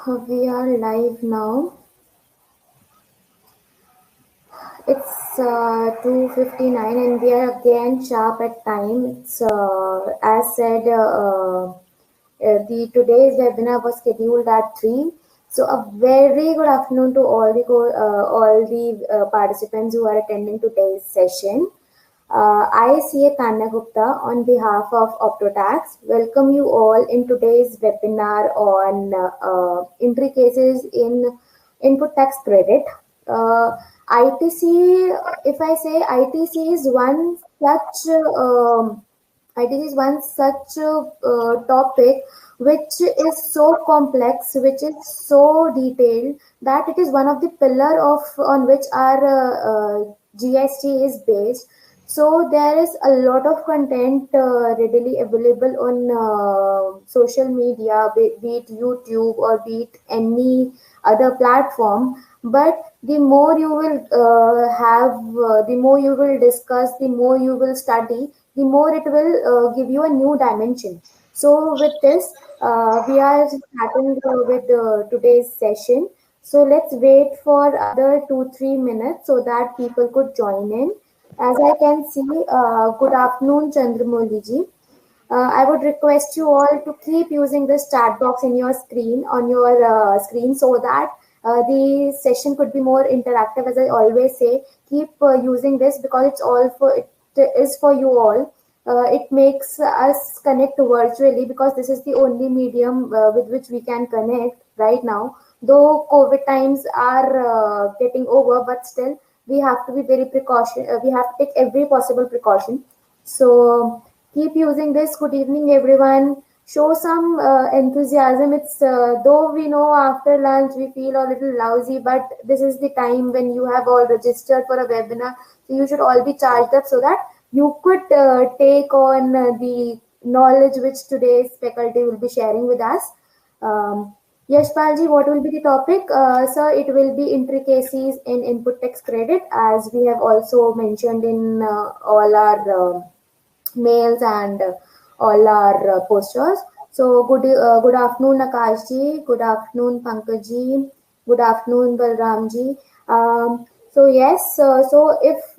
We are live now. It's 2:59 and we are again sharp at time. It's as said, the today's webinar was scheduled at 3. So a very good afternoon to all the participants who are attending today's session. I, CA Tanya Gupta, on behalf of Optotax, welcome you all in today's webinar on intricacies in input tax credit. ITC, if I say ITC is one such ITC is one such topic which is so complex, which is so detailed that it is one of the pillar of on which our GST is based. So there is a lot of content readily available on social media, be it YouTube or be it any other platform. But the more you will the more you will discuss, the more you will study, the more it will give you a new dimension. So with this, we are starting with today's session. So let's wait for other 2-3 minutes so that people could join in. As I can see, good afternoon, Chandramouli ji. I would request you all to keep using this chat box in your screen on your screen so that the session could be more interactive. As I always say, keep using this because it is for you all. It makes us connect virtually because this is the only medium with which we can connect right now. Though COVID times are getting over, but still we have to be very precaution. We have to take every possible precaution. So keep using this. Good evening, everyone. Show some enthusiasm. It's though we know after lunch we feel a little lousy, but this is the time when you have all registered for a webinar. So you should all be charged up so that you could take on the knowledge which today's faculty will be sharing with us. Yashpalji, what will be the topic? Sir, it will be intricacies in input tax credit, as we have also mentioned in all our mails and all our posters. So good afternoon, Akash ji. Good afternoon, Pankaj ji. Good afternoon, Balram ji. So yes, so if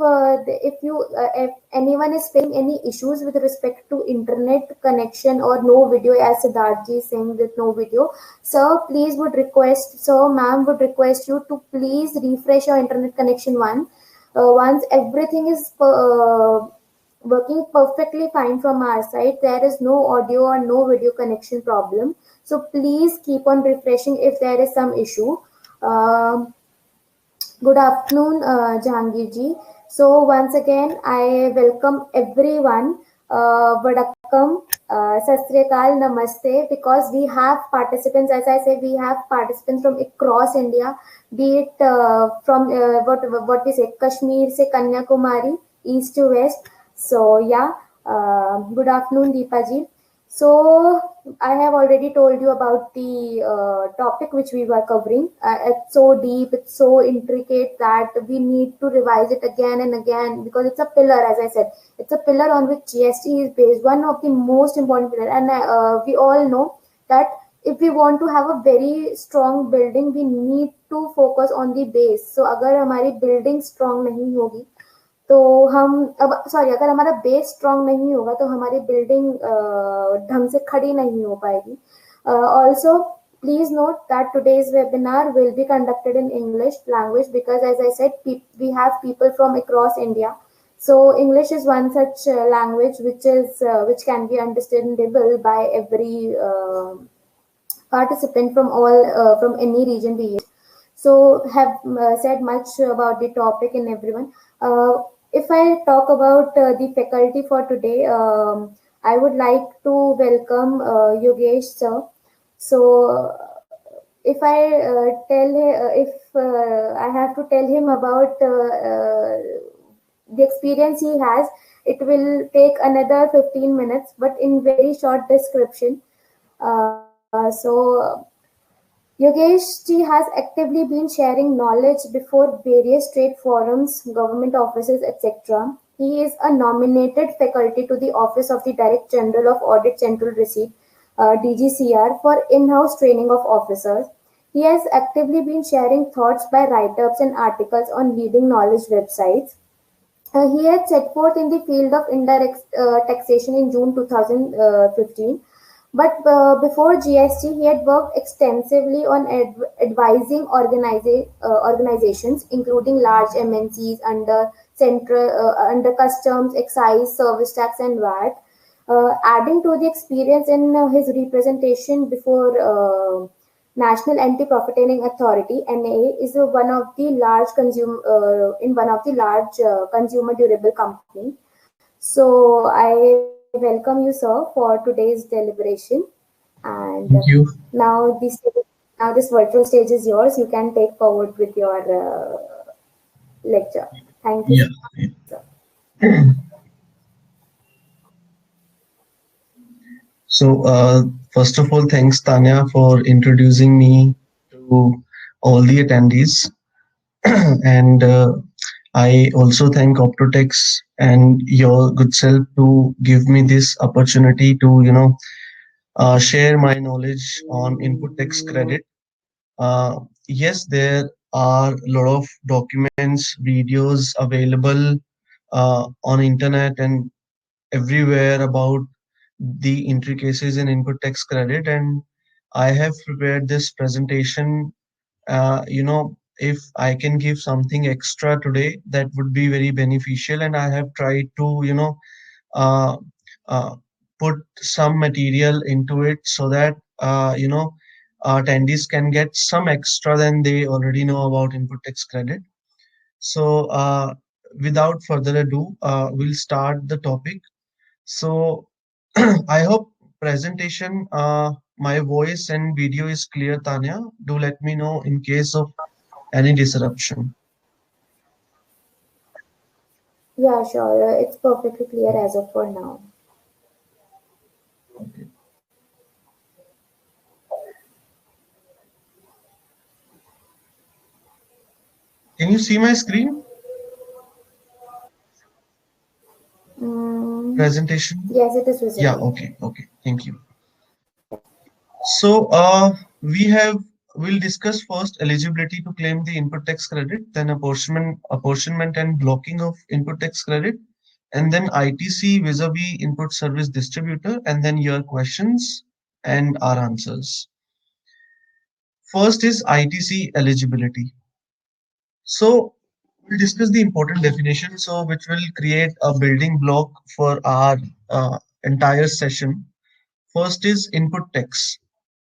anyone is facing any issues with respect to internet connection or no video, as Siddharth ji is saying that no video, sir, ma'am would request you to please refresh your internet connection once everything is working perfectly fine from our side. There is no audio or no video connection problem. So please keep on refreshing if there is some issue. Um Good afternoon, Jahangir ji. So once again, I welcome everyone. Vadakkam, Sat Sri Akal, Namaste, because we have participants, as I said, we have participants from across India, be it from what we say, Kashmir se Kanyakumari, east to west. So yeah, good afternoon, Deepa ji. So I have already told you about the topic which we were covering. It's so deep, it's so intricate that we need to revise it again and again because it's a pillar, as I said, it's a pillar on which GST is based. One of the most important pillar, and we all know that if we want to have a very strong building, we need to focus on the base. So अगर हमारी building strong नहीं होगी तो हम अब sorry अगर हमारा base strong नहीं होगा तो हमारी बिल्डिंग ढंग से खड़ी नहीं हो पाएगी. Also, please note that today's webinar will be conducted in English language because, as I said, we have people from across India. So English is one such language which can be understandable by every participant from all from any region be it. So have said much about the topic and everyone. If I talk about the faculty for today, I would like to welcome Yogesh sir. So if I if I have to tell him about the experience he has, it will take another 15 minutes, but in very short description. So Yogesh ji has actively been sharing knowledge before various trade forums, government offices, etc. He is a nominated faculty to the Office of the Director General of Audit Central Receipt, DGCR, for in-house training of officers. He has actively been sharing thoughts by write-ups and articles on leading knowledge websites. He had set forth in the field of indirect taxation in June 2015. But before GST, he had worked extensively on advising organizations, including large MNCs under customs, excise, service tax, and VAT. Adding to the experience in his representation before National Anti-Profiteering Authority (NAA) is one of the large consumer durable company. So I welcome you, sir, for today's deliberation. And Thank you. now this virtual stage is yours. You can take forward with your lecture. Thank you, Yeah. sir. So, first of all, thanks, Tanya, for introducing me to all the attendees. And I also thank Optotex and your good self to give me this opportunity to, share my knowledge on input tax credit. Yes, there are a lot of documents, videos available on internet and everywhere about the intricacies in input tax credit, and I have prepared this presentation. If I can give something extra today, that would be very beneficial, and I have tried to uh, uh, put some material into it so that attendees can get some extra than they already know about input tax credit. So without further ado, we'll start the topic. So I hope presentation, my voice and video is clear, Tanya. Do let me know in case of any disruption. Yeah, sure. It's perfectly clear as of for now. Okay. Can you see my screen Mm, presentation? yes, it is Yeah, visible. okay, okay. Thank you. So we'll discuss first eligibility to claim the input tax credit, then apportionment and blocking of input tax credit, and then ITC vis-a-vis input service distributor, and then your questions and our answers. First is ITC eligibility. So we'll discuss the important definition, so which will create a building block for our entire session. First is input tax.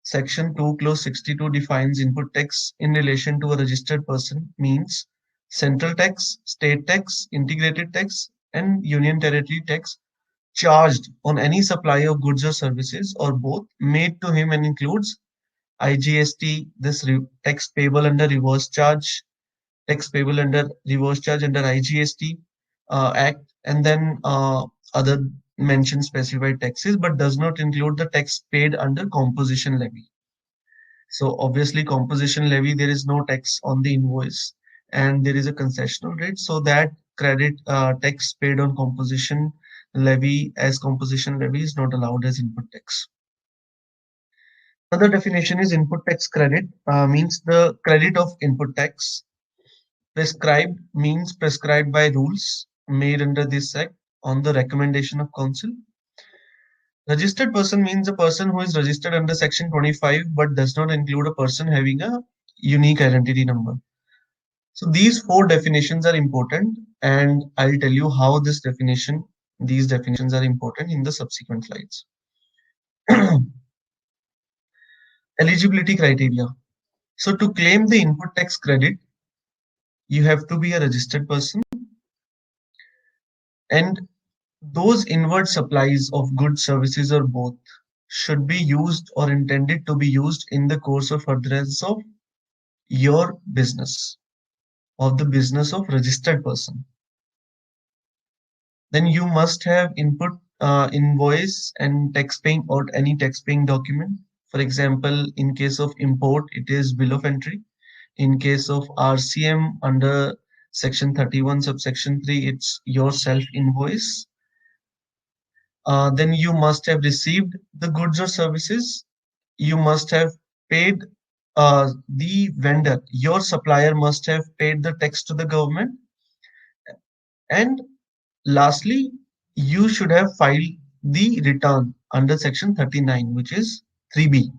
Section 2 Clause 62 defines input tax in relation to a registered person means central tax, state tax, integrated tax, and union territory tax charged on any supply of goods or services or both made to him, and includes IGST, this tax payable under reverse charge, tax payable under reverse charge under IGST Act, and then other mentioned specified taxes, but does not include the tax paid under composition levy. So obviously, composition levy, there is no tax on the invoice, and there is a concessional rate. So that credit tax paid on composition levy as composition levy is not allowed as input tax. Another definition is input tax credit means the credit of input tax. Prescribed means prescribed by rules made under this act on the recommendation of council. Registered person means a person who is registered under section 25 but does not include a person having a unique identity number. So these four definitions are important, and I'll tell you how these definitions are important in the subsequent slides. Eligibility criteria. So to claim the input tax credit, you have to be a registered person, and those inward supplies of goods, services, or both should be used or intended to be used in the course of furtherance of your business, of the business of registered person. Then you must have input invoice and tax paying or any tax paying document. For example, in case of import, it is bill of entry. In case of RCM under section 31 subsection 3, it's your self invoice. Then you must have received the goods or services. You must have paid the vendor, your supplier must have paid the tax to the government. And lastly, you should have filed the return under section 39, which is 3B.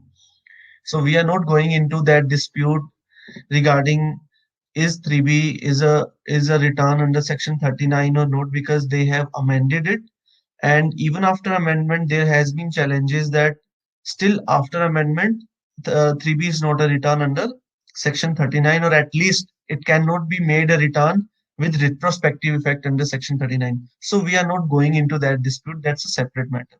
So we are not going into that dispute regarding is 3B is a return under section 39 or not, because they have amended it. And even after amendment, there has been challenges that still after amendment, the 3B is not a return under section 39, or at least it cannot be made a return with retrospective effect under section 39. So we are not going into that dispute. That's a separate matter.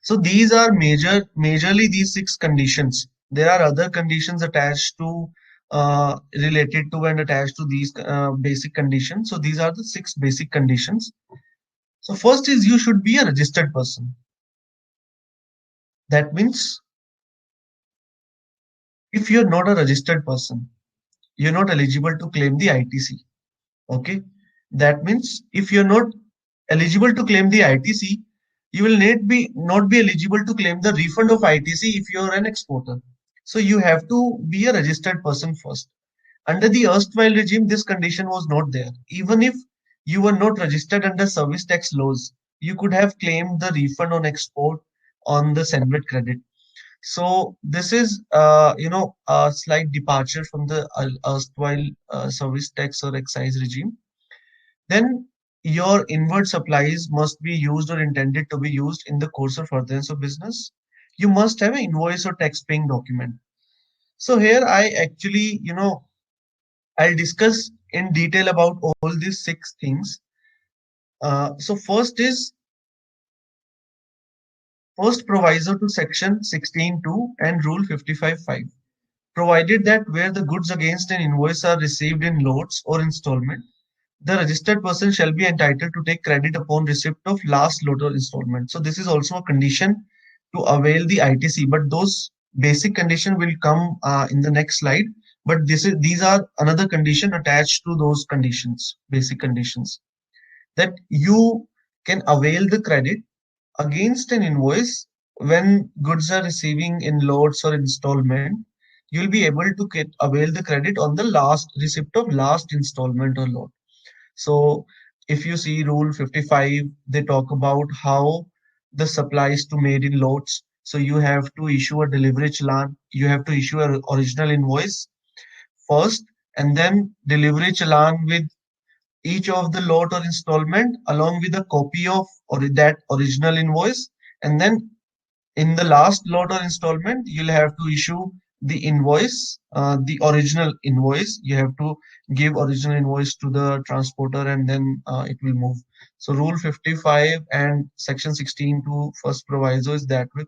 So these are majorly these six conditions. There are other conditions attached to related to and attached to these basic conditions. So these are the six basic conditions. So first is you should be a registered person. That means if you're not a registered person, you're not eligible to claim the ITC. Okay. That means if you're not eligible to claim the ITC, you will not be eligible to claim the refund of ITC if you're an exporter. So you have to be a registered person first. Under the erstwhile regime, this condition was not there. Even if you were not registered under service tax laws, you could have claimed the refund on export on the Senvet credit. So this is, a slight departure from the erstwhile service tax or excise regime. Then your inward supplies must be used or intended to be used in the course of furtherance of business. You must have an invoice or tax paying document. So here I actually, I'll discuss in detail about all these six things. So first proviso to section 16.2 and rule 55.5, provided that where the goods against an invoice are received in lots or installment, the registered person shall be entitled to take credit upon receipt of last lot or installment. So this is also a condition to avail the ITC, but those basic condition will come in the next slide. But these are another condition attached to those conditions, basic conditions, that you can avail the credit against an invoice when goods are receiving in lots or installment. You'll be able to avail the credit on the last receipt of last installment or lot. So if you see rule 55, they talk about how the supplies to made in lots. So you have to issue a delivery challan, you have to issue an original invoice first, and then delivery challan with each of the lot or installment along with a copy of or that original invoice. And then in the last lot or installment, you'll have to issue the invoice, the original invoice. You have to give original invoice to the transporter, and then it will move. So rule 55 and section 16 to first proviso is that way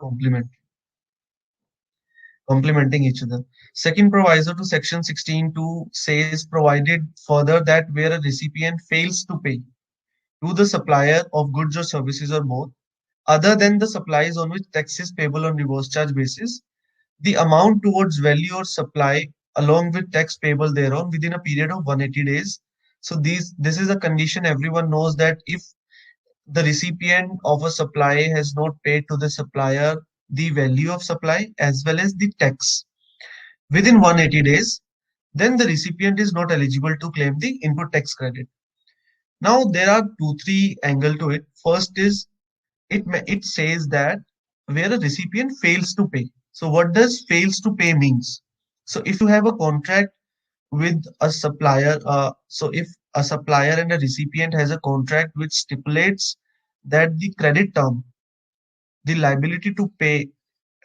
complementing each other. Second proviso to section 16.2 says provided further that where a recipient fails to pay to the supplier of goods or services or both, other than the supplies on which tax is payable on reverse charge basis, the amount towards value or supply along with tax payable thereon within a period of 180 days. So this is a condition everyone knows, that if the recipient of a supply has not paid to the supplier the value of supply as well as the tax within 180 days, then the recipient is not eligible to claim the input tax credit. Now there are three angles to it. First is it says that where a recipient fails to pay. So what does fails to pay means? So if you have a contract with a supplier, so if a supplier and a recipient has a contract which stipulates that the credit term, the liability to pay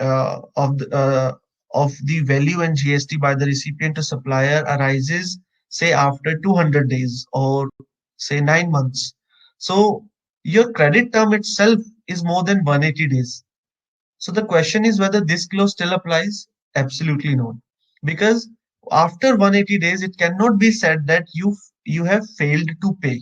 of the value and GST by the recipient to supplier arises, say after 200 days or say 9 months. So your credit term itself is more than 180 days. So the question is whether this clause still applies. Absolutely not, because after 180 days it cannot be said that you have failed to pay,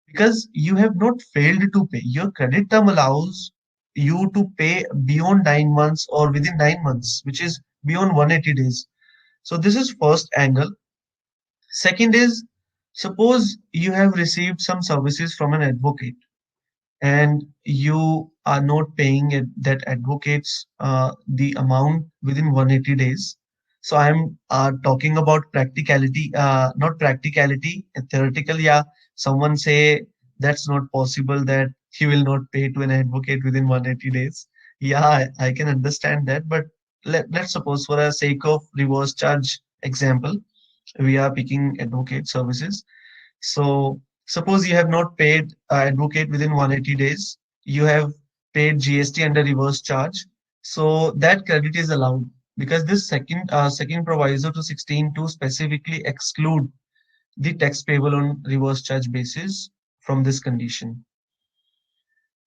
because you have not failed to pay. Your credit term allows you to pay beyond 9 months or within 9 months, which is beyond 180 days. So this is first angle. Second is, suppose you have received some services from an advocate and you are not paying that advocates the amount within 180 days. So I'm talking about practicality, not practicality, theoretical. Yeah, someone say that's not possible that he will not pay to an advocate within 180 days. Yeah, I can understand that, but let's suppose for a sake of reverse charge example, we are picking advocate services. So suppose you have not paid advocate within 180 days, you have paid GST under reverse charge. So that credit is allowed because this second proviso to 16.2 specifically exclude the tax payable on reverse charge basis from this condition.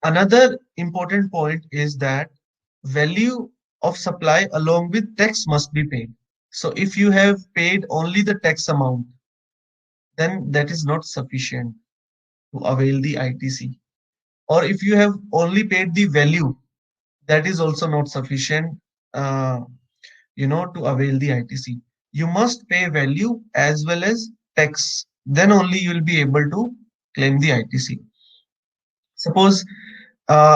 Another important point is that value of supply along with tax must be paid. So if you have paid only the tax amount, then that is not sufficient to avail the ITC. Or if you have only paid the value, that is also not sufficient, uh, to avail the ITC. You must pay value as well as tax. Then only you will be able to claim the ITC. Suppose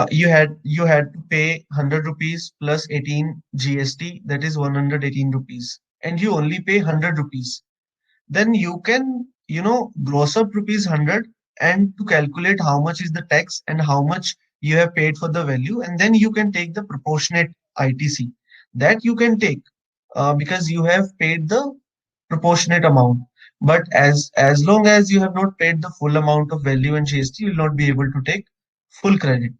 you had to pay 100 rupees plus 18 GST, that is 118 rupees, and you only pay 100 rupees. Then you can gross up rupees 100 and to calculate how much is the tax and how much you have paid for the value, and then you can take the proportionate ITC that you can take because you have paid the proportionate amount. But as long as you have not paid the full amount of value and GST, you will not be able to take full credit.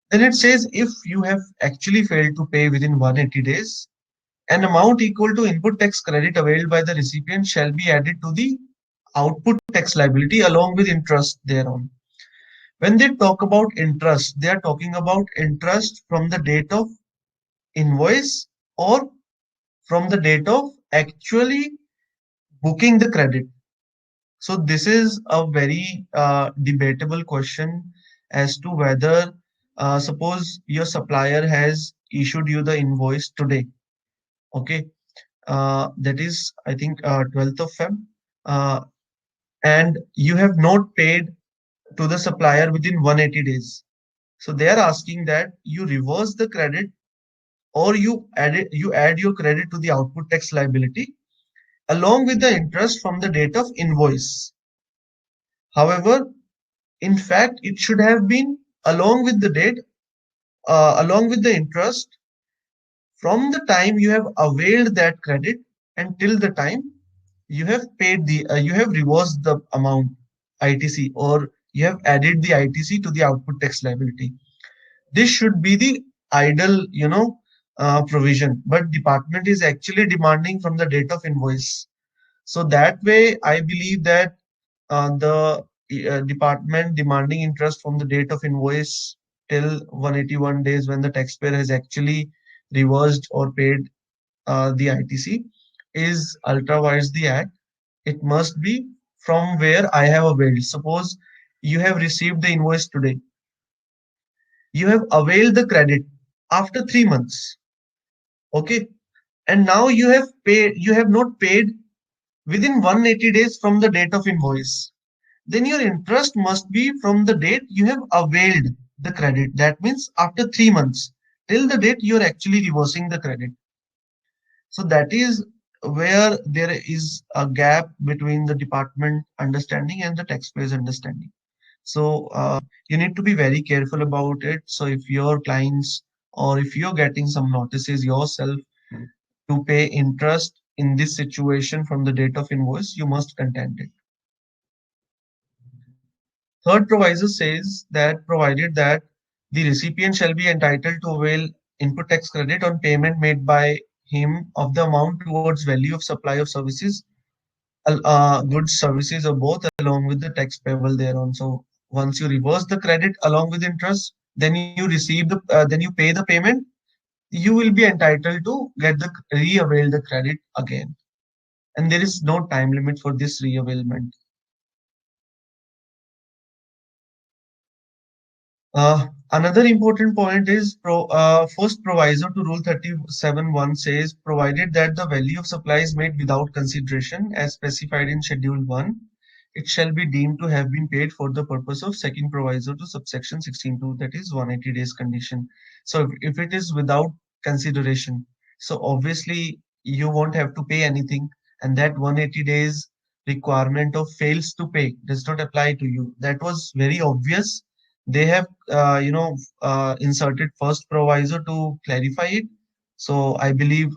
Then it says if you have actually failed to pay within 180 days, an amount equal to input tax credit availed by the recipient shall be added to the output tax liability along with interest thereon. When they talk about interest, they are talking about interest from the date of invoice or from the date of actually booking the credit. So this is a very debatable question as to whether, suppose your supplier has issued you the invoice today, okay, that is, I think, 12th of Feb, uh, and you have not paid to the supplier within 180 days. So they are asking that you reverse the credit or you add your credit to the output tax liability along with the interest from the date of invoice. However, in fact, it should have been along with the date, along with the interest from the time you have availed that credit until the time you have paid you have reversed the amount ITC or you have added the ITC to the output tax liability. This should be the ideal, provision, but department is actually demanding from the date of invoice. So that way, I believe that the department demanding interest from the date of invoice till 181 days when the taxpayer has actually reversed or paid the ITC is ultra vires the act. It must be from where I have availed. Suppose you have received the invoice today. You have availed the credit after 3 months. Okay. And now you have not paid within 180 days from the date of invoice. Then your interest must be from the date you have availed the credit. That means after 3 months till the date you are actually reversing the credit. So that is where there is a gap between the department understanding and the taxpayer's understanding. So you need to be very careful about it. So if your clients or if you're getting some notices yourself to pay interest in this situation from the date of invoice, you must contend it. Third proviso says that provided that the recipient shall be entitled to avail input tax credit on payment made by him of the amount towards value of supply of services, goods, services, or both, along with the tax payable thereon. So once you reverse the credit along with interest, then you receive then you pay the payment. You will be entitled to get the re-avail the credit again, and there is no time limit for this re-availment. Another important point is first proviso to Rule 37.1 says, provided that the value of supply is made without consideration as specified in Schedule 1, it shall be deemed to have been paid for the purpose of second proviso to subsection 16(2), that is 180 days condition. So if it is without consideration, so obviously you won't have to pay anything, and that 180 days requirement of fails to pay does not apply to you. That was very obvious. They have inserted first proviso to clarify it. So I believe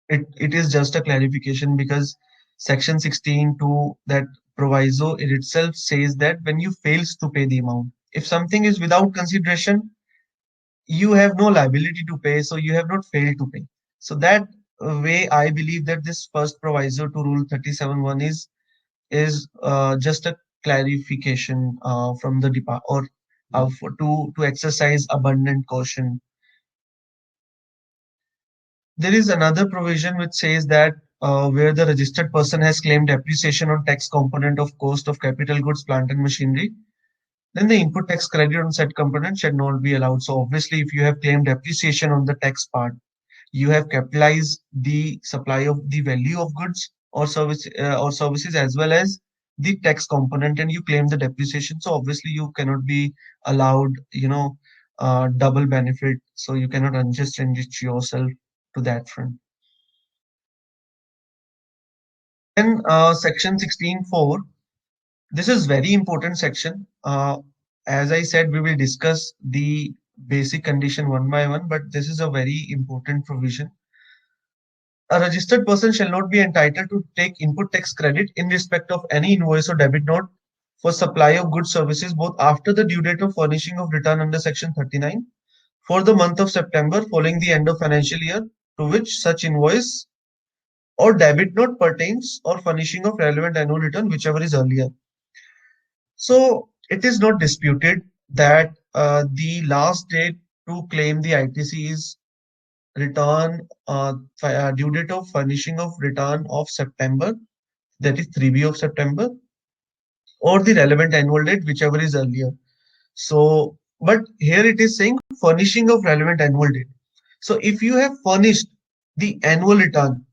it is just a clarification, because section 16 to that proviso it itself says that when you fails to pay the amount, if something is without consideration, you have no liability to pay, so you have not failed to pay. So that way I believe that this first proviso to rule 37(1) is just a clarification from the depart or to exercise abundant caution. There is another provision which says that where the registered person has claimed depreciation on tax component of cost of capital goods, plant and machinery, then the input tax credit on said component should not be allowed. So obviously, if you have claimed depreciation on the tax part, you have capitalized the supply of the value of goods or services as well as the tax component, and you claim the depreciation. So obviously, you cannot be allowed, double benefit. So you cannot unjust enrich yourself to that front. Then section 16(4). This is very important section. As I said, we will discuss the basic condition one by one, but this is a very important provision. A registered person shall not be entitled to take input tax credit in respect of any invoice or debit note for supply of goods services both after the due date of furnishing of return under section 39 for the month of September following the end of financial year to which such invoice or debit note pertains, or furnishing of relevant annual return, whichever is earlier. So it is not disputed that the last date to claim the ITC is return due date of furnishing of return of September, that is 3B of September, or the relevant annual date, whichever is earlier. So, but here it is saying furnishing of relevant annual date. So if you have furnished the annual return,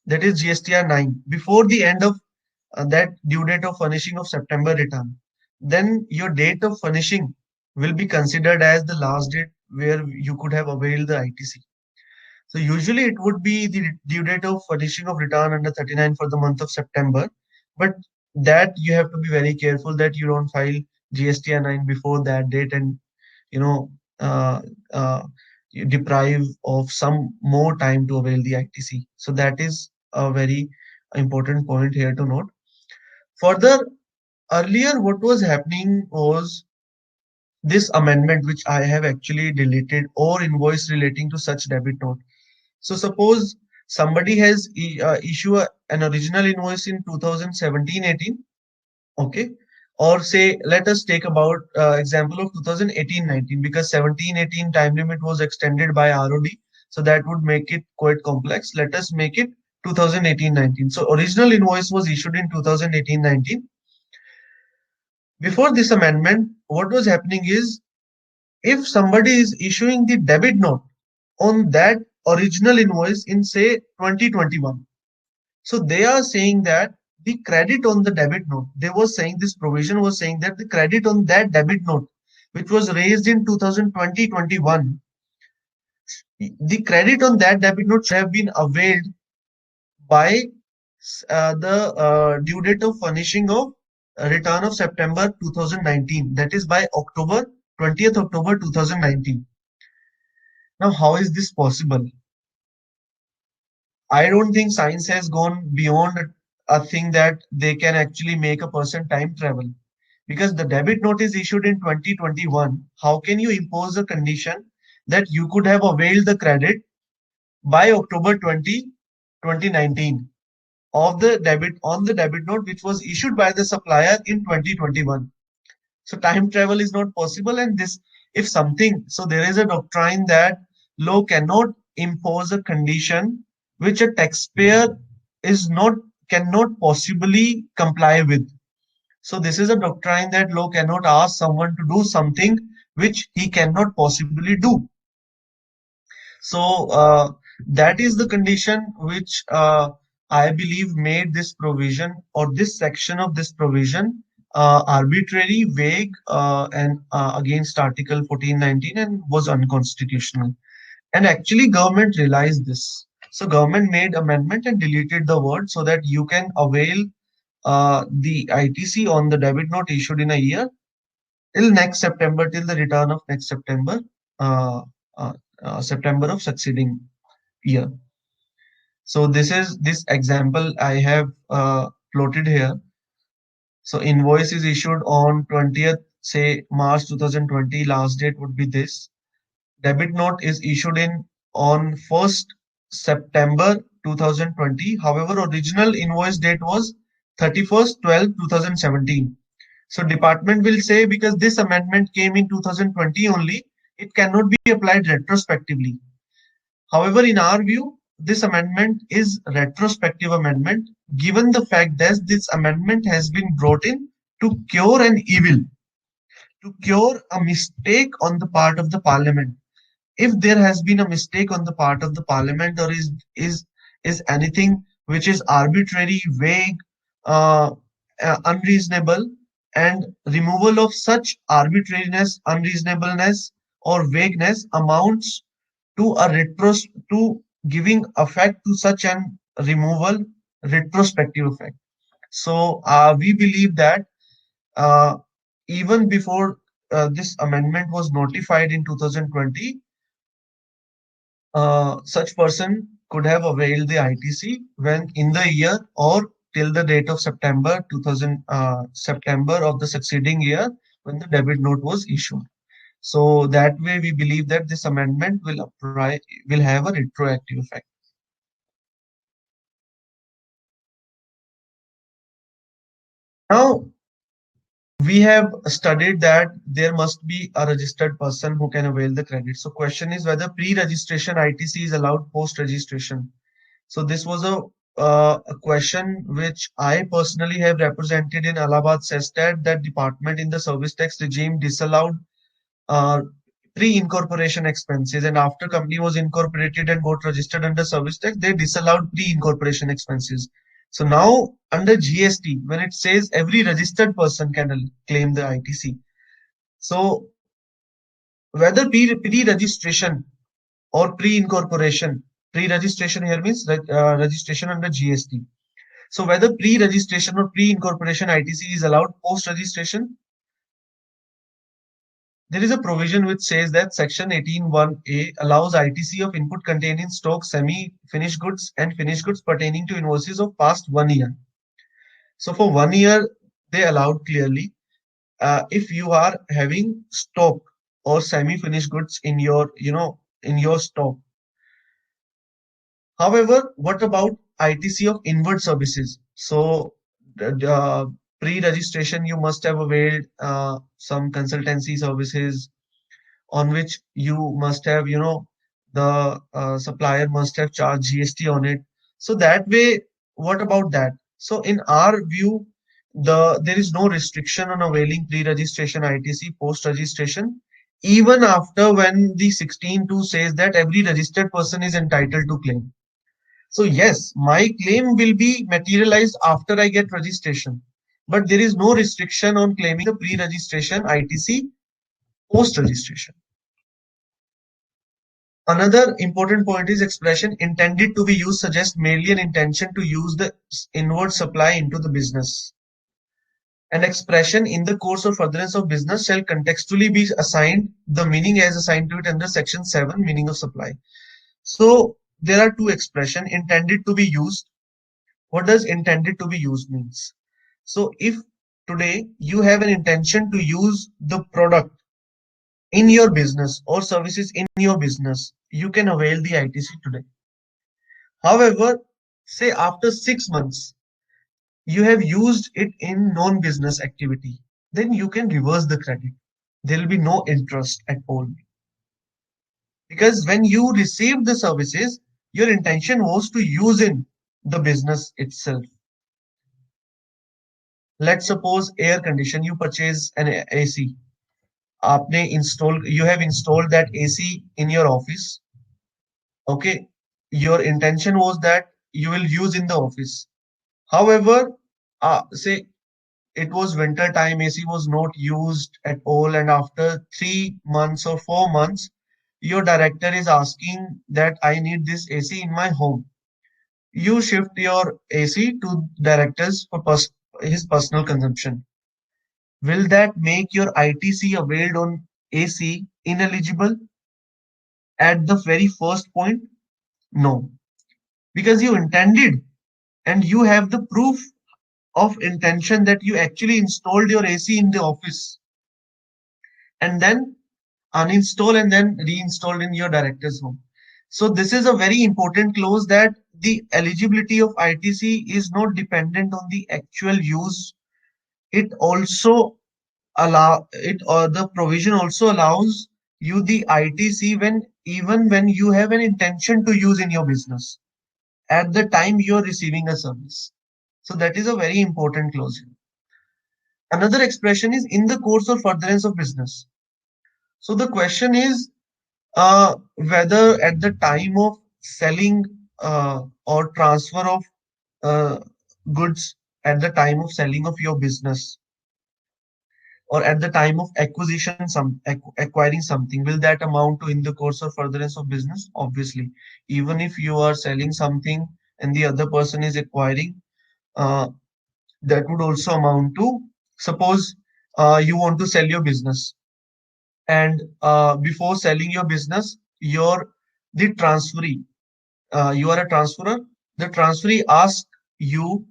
that is GSTR 9, before the end of that due date of furnishing of September return, then your date of furnishing will be considered as the last date where you could have availed the ITC. So usually it would be the due date of furnishing of return under 39 for the month of September, but that you have to be very careful that you don't file GSTR 9 before that date and you know uh, uh, you deprive of some more time to avail the ITC. So that is a very important point here to note. Further, earlier what was happening was this amendment which I have actually deleted, or invoice relating to such debit note. So suppose somebody has issued an original invoice in 2017-18, okay, or say let us take about example of 2018-19, because 17-18 time limit was extended by ROD, so that would make it quite complex. Let us make it 2018-19. So original invoice was issued in 2018-19. Before this amendment, what was happening is if somebody is issuing the debit note on that original invoice in say 2021, so they are saying that the credit on the debit note, they were saying this provision was saying that the credit on that debit note which was raised in 2020-21, the credit on that debit note should have been availed by the due date of furnishing of return of September 2019, that is by 20th October 2019. Now, how is this possible? I don't think science has gone beyond a thing that they can actually make a person time travel. Because the debit note is issued in 2021, how can you impose a condition that you could have availed the credit by October 2019 of the debit on the debit note which was issued by the supplier in 2021? So time travel is not possible, and this, if something, so there is a doctrine that law cannot impose a condition which a taxpayer is not cannot possibly comply with. So this is a doctrine that law cannot ask someone to do something which he cannot possibly do. So that is the condition which I believe, made this provision or this section of this provision arbitrary, vague, and against Article 1419 and was unconstitutional. And actually, government realized this. So government made amendment and deleted the word so that you can avail the ITC on the debit note issued in a year till next September, till the return of next September, uh, uh, September of succeeding year. So this example I have plotted here. So invoice is issued on 20th, say March 2020. Last date would be this. Debit note is issued in on 1st September 2020. However, original invoice date was 31st 12 2017. So department will say because this amendment came in 2020 only, it cannot be applied retrospectively. However, in our view, this amendment is retrospective amendment given the fact that this amendment has been brought in to cure an evil, to cure a mistake on the part of the parliament. If there has been a mistake on the part of the parliament or is anything which is arbitrary, vague, uh, unreasonable, and removal of such arbitrariness, unreasonableness, or vagueness amounts to a to giving effect to such an removal, retrospective effect. So we believe that uh, even before this amendment was notified in 2020, such person could have availed the ITC when in the year or till the date of September 2000, September of the succeeding year when the debit note was issued. So that way, we believe that this amendment will have a retroactive effect. Now, we have studied that there must be a registered person who can avail the credit. So question is whether pre-registration ITC is allowed post-registration. So this was a question which I personally have represented in Allahabad CESTAT, that department in the service tax regime disallowed uh, pre-incorporation expenses, and after company was incorporated and got registered under service tax, they disallowed pre-incorporation expenses. So now under GST, when it says every registered person can claim the ITC, so whether pre-registration or pre-incorporation, pre-registration here means registration under GST. So whether pre-registration or pre-incorporation ITC is allowed post-registration, there is a provision which says that Section 18(1)(a) allows ITC of input contained in stock, semi-finished goods, and finished goods pertaining to invoices of past 1 year. So for 1 year, they allowed clearly if you are having stock or semi-finished goods in your, in your stock. However, what about ITC of inward services? So the pre-registration, you must have availed some consultancy services on which you must have, the supplier must have charged GST on it. So that way, what about that? So in our view, there is no restriction on availing pre-registration ITC post-registration, even after when the 16(2) says that every registered person is entitled to claim. So yes, my claim will be materialized after I get registration, but there is no restriction on claiming the pre-registration ITC post-registration. Another important point is expression intended to be used suggests merely an intention to use the inward supply into the business. An expression in the course or furtherance of business shall contextually be assigned the meaning as assigned to it under section 7, meaning of supply. So there are two expressions intended to be used. What does intended to be used means? So if today you have an intention to use the product in your business or services in your business, you can avail the ITC today. However, say after 6 months, you have used it in non-business activity, then you can reverse the credit. There will be no interest at all. Because when you received the services, your intention was to use in the business itself. Let's suppose air condition, you purchase an AC. You have installed that AC in your office. Okay. Your intention was that you will use in the office. However, say it was winter time, AC was not used at all, and after 3 months or 4 months, your director is asking that I need this AC in my home. You shift your AC to directors for his personal consumption. Will that make your ITC availed on AC ineligible at the very first point? No, because you intended and you have the proof of intention that you actually installed your AC in the office and then uninstall and then reinstalled in your director's home. So this is a very important clause that the eligibility of ITC is not dependent on the actual use. It also the provision also allows you the ITC when even when you have an intention to use in your business at the time you're receiving a service. So that is a very important clause. Another expression is in the course or furtherance of business. So the question is whether at the time of selling or transfer of uh, goods, at the time of selling of your business, or at the time of acquiring something, will that amount to in the course or furtherance of business? Obviously, even if you are selling something and the other person is acquiring, uh, that would also amount to, suppose you want to sell your business, and before selling your business, the transferee, you are a transferor, the transferee asks you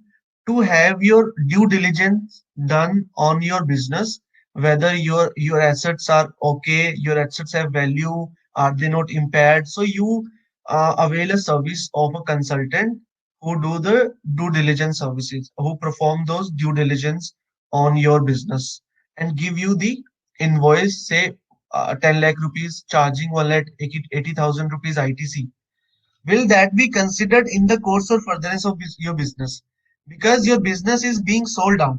to have your due diligence done on your business, whether your assets are okay, your assets have value, are they not impaired. So you avail a service of a consultant who do the due diligence services, who perform those due diligence on your business and give you the invoice, say 10 lakh rupees charging 1 lakh 80,000 rupees ITC. Will that be considered in the course or furtherance of your business? Because your business is being sold out.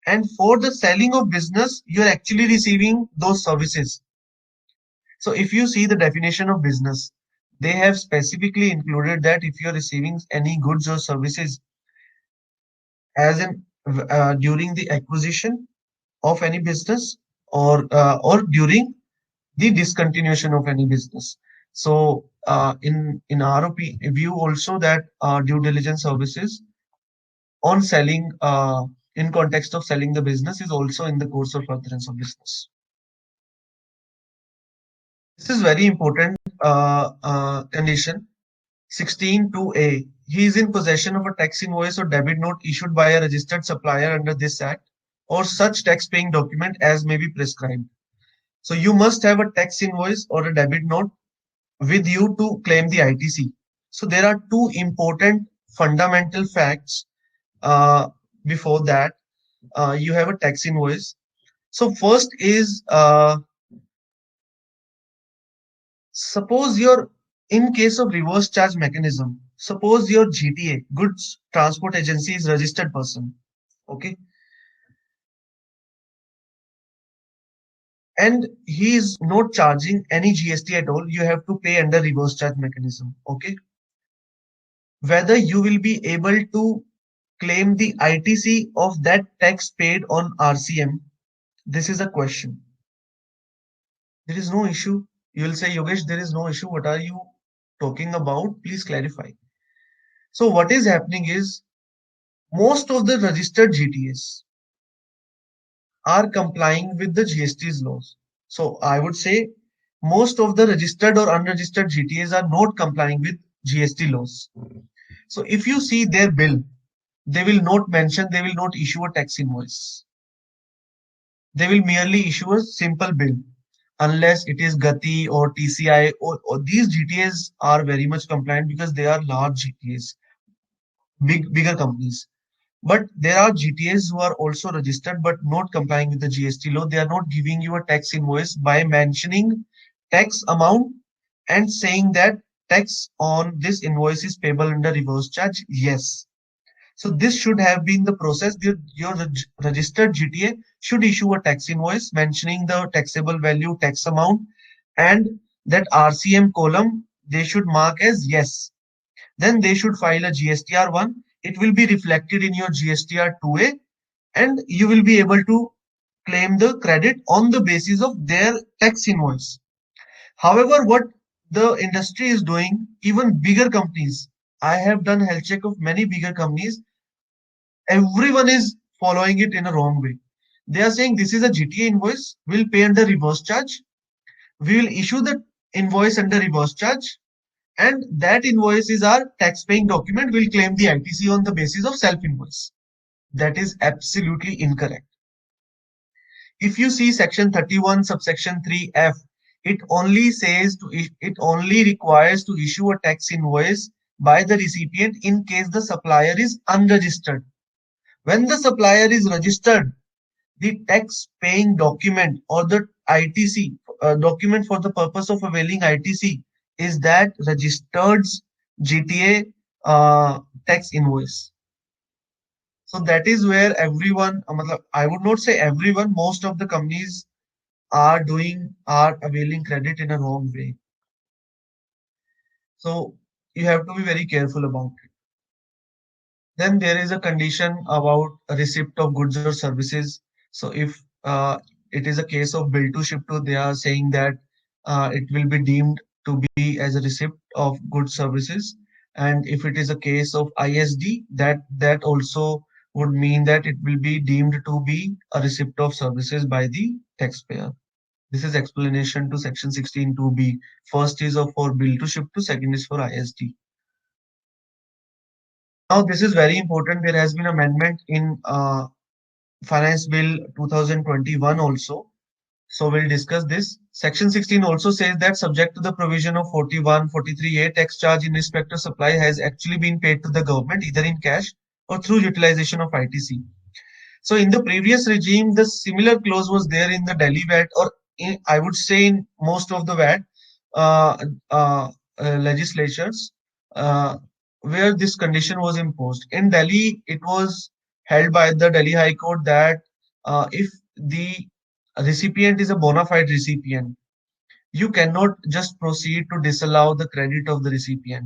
And for the selling of business, you're actually receiving those services. So if you see the definition of business, they have specifically included that if you're receiving any goods or services as in during the acquisition of any business or during the discontinuation of any business. So in ROP view also that due diligence services on selling in context of selling the business is also in the course of furtherance of business. This is very important condition. 16(2)(a). He is in possession of a tax invoice or debit note issued by a registered supplier under this act or such tax paying document as may be prescribed. So you must have a tax invoice or a debit note with you to claim the ITC. So there are two important fundamental facts uh, before that. You have a tax invoice. So first is suppose your in case of reverse charge mechanism, suppose your GTA, Goods Transport Agency, is registered person. Okay. And he is not charging any GST at all. You have to pay under reverse charge mechanism. Okay. Whether you will be able to claim the ITC of that tax paid on RCM, this is a question. There is no issue. You will say, Yogesh, there is no issue. What are you talking about? Please clarify. So what is happening is most of the registered GTAs are complying with the GST's laws. So I would say most of the registered or unregistered GTAs are not complying with GST laws. So if you see their bill, they will not mention, they will not issue a tax invoice. They will merely issue a simple bill unless it is Gati or TCI or these GTAs are very much compliant because they are large GTAs, bigger companies. But there are GTAs who are also registered but not complying with the GST law. They are not giving you a tax invoice by mentioning tax amount and saying that tax on this invoice is payable under reverse charge. Yes. So this should have been the process. Your registered GTA should issue a tax invoice mentioning the taxable value, tax amount, and that RCM column they should mark as yes. then they should file a GSTR 1. It will be reflected in your GSTR 2A, and you will be able to claim the credit on the basis of their tax invoice. However, what the industry is doing, even bigger companies, I have done health check of many bigger companies, everyone is following it in a wrong way. They are saying this is a GTA invoice, we'll pay under reverse charge, we will issue the invoice under reverse charge, and that invoice is our tax paying document, we'll claim the ITC on the basis of self invoice. That is absolutely incorrect. If you see section 31 subsection 3F, it only says it only requires to issue a tax invoice by the recipient in case the supplier is unregistered. When the supplier is registered, the tax paying document or the ITC document for the purpose of availing ITC is that registered GTA tax invoice. So that is where everyone, I would not say everyone, most of the companies are availing credit in a wrong way. So you have to be very careful about it. Then there is a condition about a receipt of goods or services. So if it is a case of bill to ship to, they are saying that it will be deemed to be as a receipt of goods services. And if it is a case of ISD, that also would mean that it will be deemed to be a receipt of services by the taxpayer. This is explanation to section 16(2)(b). First is for bill to ship to, second is for ISD. Now this is very important. There has been amendment in Finance Bill 2021 also. So we'll discuss this. Section 16 also says that subject to the provision of 41, 43A, tax charge in respect of supply has actually been paid to the government either in cash or through utilization of ITC. So in the previous regime, the similar clause was there in the Delhi VAT, or I would say in most of the VAT legislatures, where this condition was imposed. In Delhi, it was held by the Delhi High Court that if the recipient is a bona fide recipient, you cannot just proceed to disallow the credit of the recipient.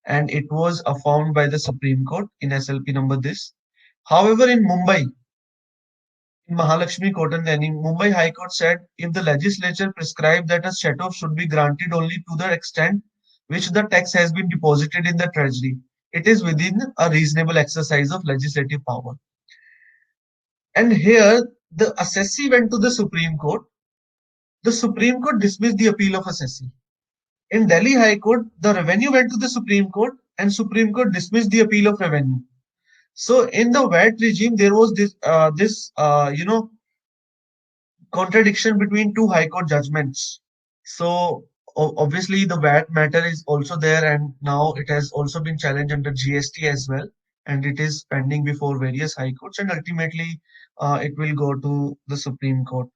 And it was affirmed by the Supreme Court in SLP number this. However, in Mumbai, in Mahalakshmi Court and then in Mumbai High Court said if the legislature prescribed that a set-off should be granted only to the extent which the tax has been deposited in the treasury, it is within a reasonable exercise of legislative power. And here the assessee went to the Supreme Court. The Supreme Court dismissed the appeal of assessee. In Delhi High Court, the revenue went to the Supreme Court and Supreme Court dismissed the appeal of revenue. So in the VAT regime, there was this contradiction between two High Court judgments. So obviously the VAT matter is also there, and now it has also been challenged under GST as well, and it is pending before various High Courts, and ultimately it will go to the Supreme Court.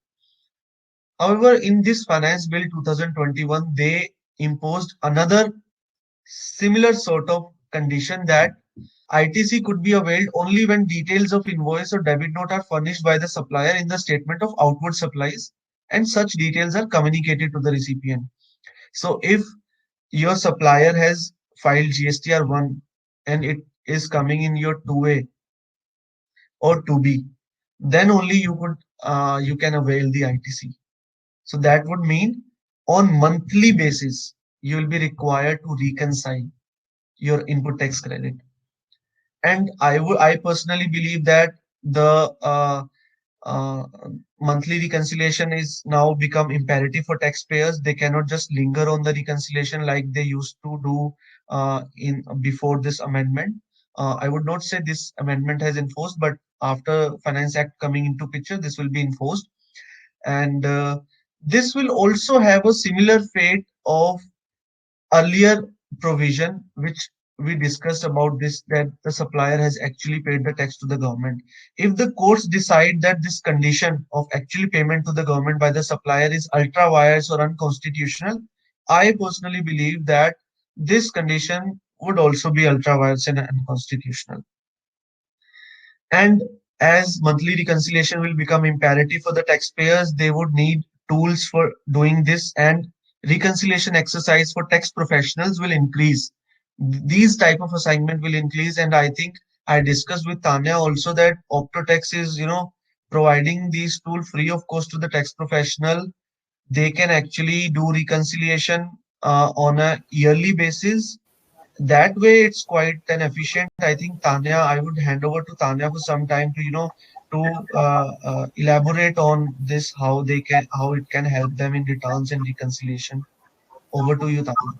However, in this Finance Bill 2021, they imposed another similar sort of condition that ITC could be availed only when details of invoice or debit note are furnished by the supplier in the statement of outward supplies, and such details are communicated to the recipient. So if your supplier has filed GSTR 1 and it is coming in your 2A or 2B, then only you can avail the ITC. So that would mean on monthly basis, you will be required to reconcile your input tax credit. And I personally believe that the monthly reconciliation is now become imperative for taxpayers. They cannot just linger on the reconciliation like they used to do in before this amendment. I would not say this amendment has enforced, but after Finance Act coming into picture, this will be enforced. And this will also have a similar fate of earlier provision, which we discussed about this, that the supplier has actually paid the tax to the government. If the courts decide that this condition of actually payment to the government by the supplier is ultra vires or unconstitutional, I personally believe that this condition would also be ultra vires and unconstitutional. And as monthly reconciliation will become imperative for the taxpayers, they would need tools for doing this, and reconciliation exercise for tax professionals will increase. these type of assignment will increase. And I think I discussed with Tanya also that Optotex is, providing these tool free of cost to the tax professional. They can actually do reconciliation on a yearly basis. That way it's quite an efficient. I think Tanya, I would hand over to Tanya for some time to, elaborate on this, how it can help them in returns and reconciliation. Over to you, Tanya.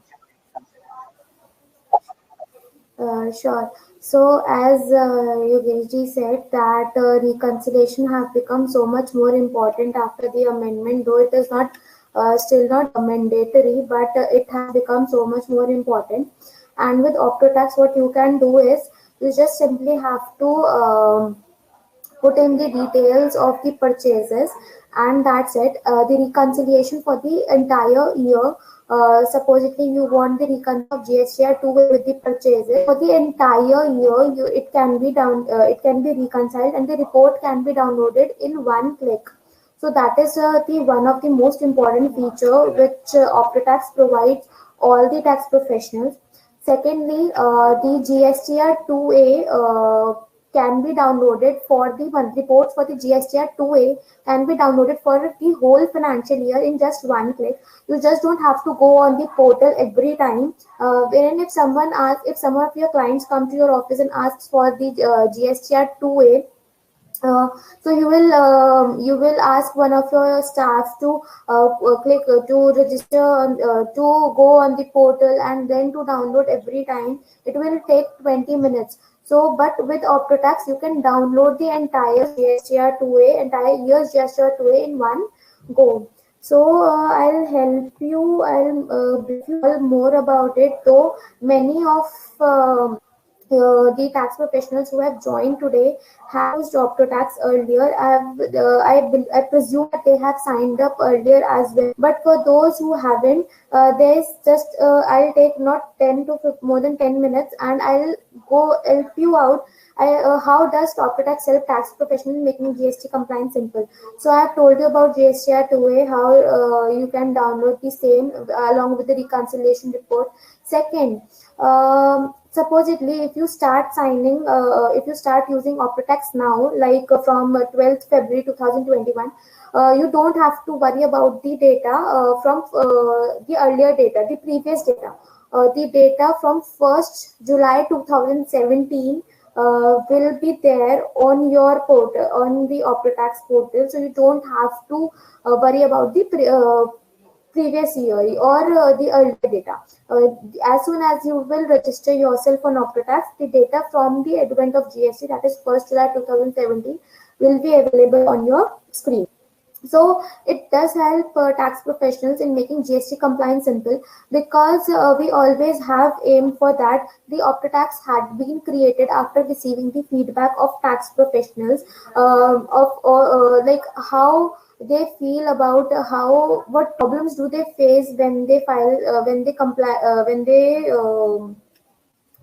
Sure. So, as Yogesh said, that reconciliation have become so much more important after the amendment, though it is not still not mandatory, but it has become so much more important. And with OptoTax, what you can do is you just simply have to put in the details of the purchases, and that's it. The reconciliation for the entire year, supposedly you want the reconciliation of GSTR 2 with the purchases for the entire year, it can be it can be reconciled, and the report can be downloaded in one click. So that is the one of the most important feature which OptoTax provides all the tax professionals. Secondly, the GSTR 2A can be downloaded for the monthly reports for the GSTR 2A can be downloaded for the whole financial year in just one click. You just don't have to go on the portal every time. Wherein if some of your clients come to your office and asks for the GSTR 2A, uh, so you will ask one of your staff to click to register to go on the portal and then to download every time. It will take 20 minutes. So, but with OptoTax, you can download the entire GSTR 2A, entire year's GSTR 2A in one go. So I'll help you. I'll brief you all more about it. Though many of the tax professionals who have joined today have used OptoTax earlier. I presume that they have signed up earlier as well. But for those who haven't, there's just I'll take not 10 to more than 10 minutes, and I'll go help you out. How does OptoTax help tax professionals in making GST compliance simple? So I have told you about GSTR 2A, how you can download the same along with the reconciliation report. Second, supposedly if you start using OptoTax now, like from 12th February 2021, you don't have to worry about the data from the earlier data, the previous data. The data from 1st July 2017 will be there on your portal, on the OptoTax portal, so you don't have to worry about the previous year or the earlier data. As soon as you will register yourself on OptoTax, the data from the advent of GST, that is 1st July 2017, will be available on your screen. So it does help tax professionals in making GST compliance simple, because we always have aimed for that. The OptoTax had been created after receiving the feedback of tax professionals of like how they feel about how what problems do they face when they file when they comply when they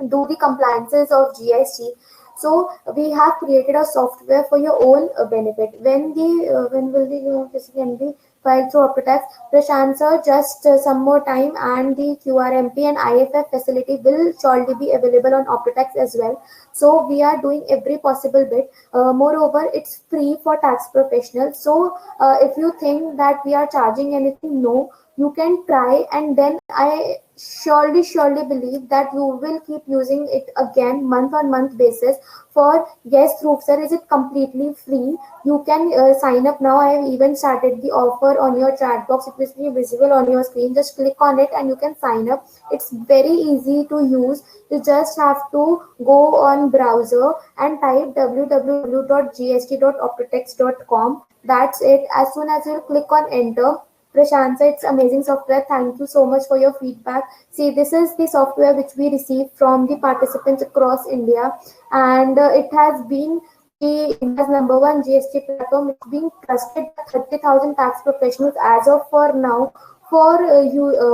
do the compliances of GST. So we have created a software for your own benefit. When will the this can be filed through OptoTax? Prashant sir, just some more time, and the QRMP and IFF facility will surely be available on OptoTax as well. So we are doing every possible bit. Moreover, it's free for tax professionals. So if you think that we are charging anything, no, you can try, and then I surely believe that you will keep using it again month on month basis. For guest roof sir, is it completely free? You can sign up now. I have even started the offer on your chat box. It will be visible on your screen. Just click on it and you can sign up. It's very easy to use. You just have to go on browser and type www.gst.optotex.com. That's it. As soon as you click on enter, Prashant, it's amazing software. Thank you so much for your feedback. See, this is the software which we received from the participants across India, and it has been the India's number one GST platform. It's being trusted by 30,000 tax professionals as of for now for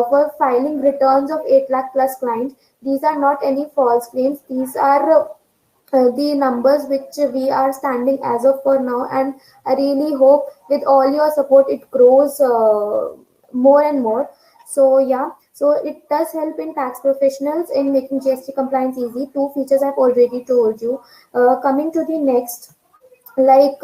for filing returns of 8 lakh plus clients. These are not any false claims. These are the numbers which we are standing as of for now, and I really hope with all your support it grows more and more. So yeah, So it does help in tax professionals in making GST compliance easy. Two features I've already told you. Coming to the next, like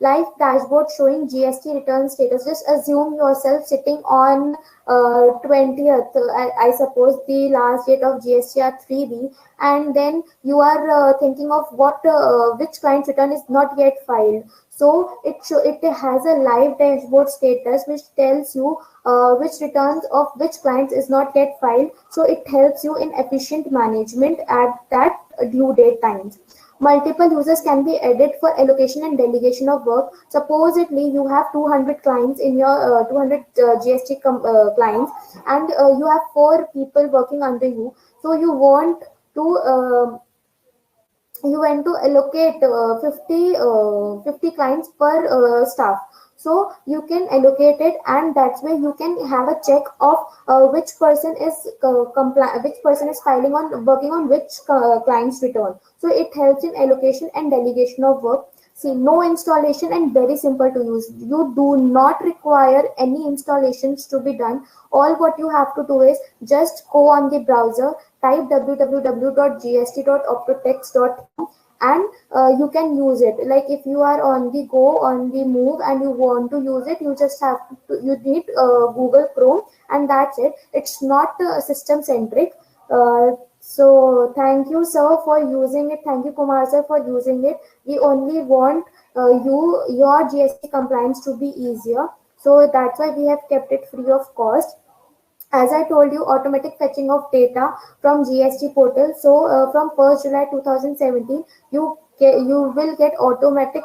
live dashboard showing GST return status. Just assume yourself sitting on 20th, I suppose the last date of GSTR 3B, and then you are thinking of which client return is not yet filed. So it has a live dashboard status which tells you which returns of which clients is not yet filed. So it helps you in efficient management at that due date times. Multiple users can be added for allocation and delegation of work. Supposedly, you have 200 clients in your 200 GST clients, and you have four people working under you. So to uh, you want to allocate 50 clients per staff, so you can allocate it, and that's where you can have a check of which person is filing on working on which client's return. So it helps in allocation and delegation of work. See, no installation and very simple to use. You do not require any installations to be done. All what you have to do is just go on the browser, type www.gst.optotext.com, and you can use it. Like if you are on the go, on the move, and you want to use it, you just have to, you need Google Chrome, and that's it. It's not system centric. So thank you, sir, for using it. Thank you, Kumar, sir, for using it. We only want your GST compliance to be easier. So that's why we have kept it free of cost. As I told you, automatic fetching of data from GST portal. So from 1st July 2017, you will get automatic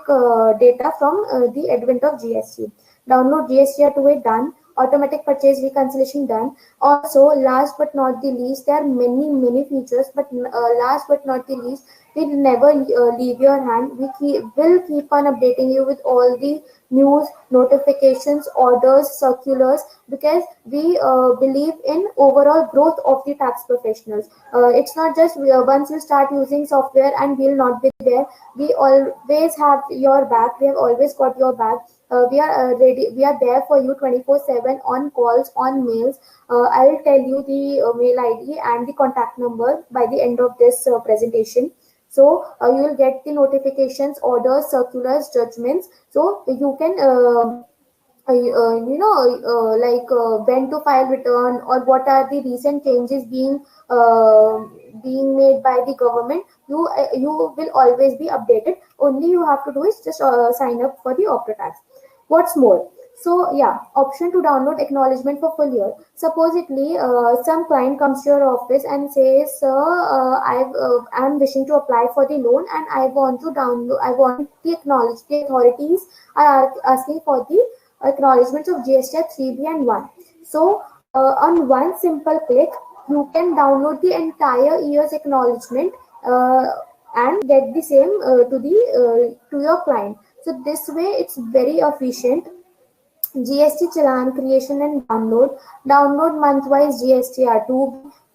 data from the advent of GST. Download GSTR 2A done. Automatic purchase reconciliation done. Also, last but not the least, there are many features, but last but not the least, we never leave your hand. Will keep on updating you with all the news, notifications, orders, circulars, because we believe in overall growth of the tax professionals. It's not just once you start using software and we'll not be there. We always have your back. We have always got your back. We are ready. We are there for you 24/7 on calls, on mails. I'll tell you the mail ID and the contact number by the end of this presentation. So you will get the notifications, orders, circulars, judgments. So you can when to file return, or what are the recent changes being made by the government. You will always be updated. Only you have to do is just sign up for the OptoTax. What's more, so yeah, option to download acknowledgement for full year. Supposedly, some client comes to your office and says, "Sir, I'm wishing to apply for the loan, and I want to download. I want the acknowledge. The authorities are asking for the acknowledgements of GST 3B and 1." So, on one simple click, you can download the entire year's acknowledgement and get the same to your client. So this way, it's very efficient. GST challan creation and download. Download month-wise GSTR to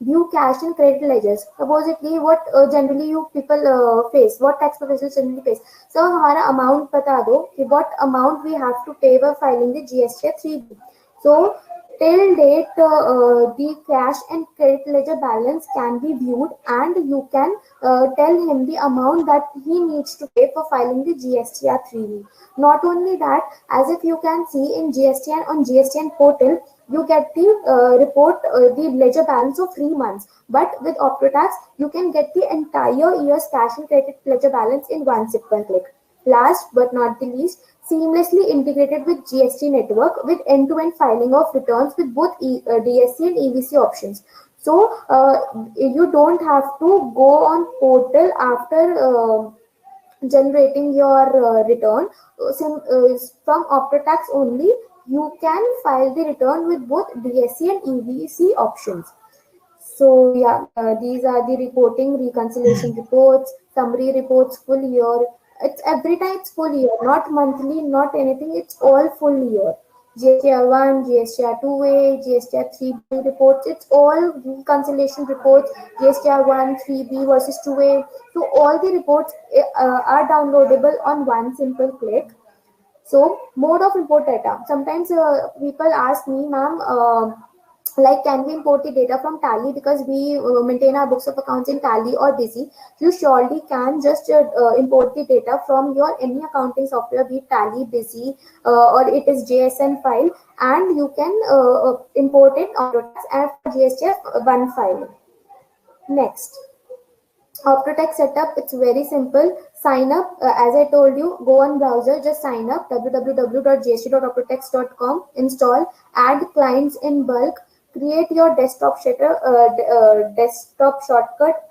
view cash and credit ledgers. Supposedly, what generally you people face, what tax professionals generally face. So, हमारा amount बता दो कि what amount we have to pay by filing the GSTR 3B. So, till date, the cash and credit ledger balance can be viewed, and you can tell him the amount that he needs to pay for filing the GSTR 3B. Not only that, as if you can see in GSTN on GSTN portal, you get the the ledger balance of 3 months. But with OptoTax, you can get the entire year's cash and credit ledger balance in one simple click. Last but not the least, seamlessly integrated with GST network with end-to-end filing of returns with both DSC and EVC options. So you don't have to go on portal after generating your return. From OptoTax only, you can file the return with both DSC and EVC options. So yeah, these are the reporting, reconciliation reports, summary reports, full year. It's every time it's full year, not monthly, not anything. It's all full year. GSTR 1, GSTR 2A, GSTR 3B reports. It's all reconciliation reports. GSTR 1, 3B versus 2A. So all the reports are downloadable on one simple click. So mode of import data. Sometimes people ask me, ma'am, like can we import the data from Tally because we maintain our books of accounts in Tally or Busy? You surely can just import the data from your any accounting software, be it Tally, Busy, or it is JSN file, and you can import it onto tax and for GST one file. Next, Optotex setup, it's very simple. Sign up, as I told you, go on browser, just sign up www.gst.optotex.com, install, add clients in bulk, create your desktop shortcut,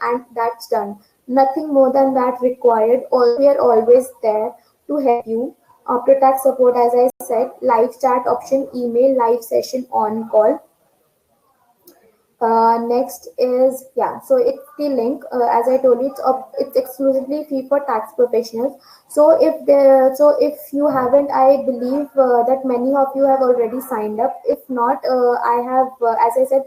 and that's done. Nothing more than that required. Also, we are always there to help you. Optotax support, as I said, live chat option, email, live session, on call. Next is, yeah, so it's the link, as I told you, it's exclusively free for tax professionals. So if you haven't, I believe that many of you have already signed up. If not, I have, as I said,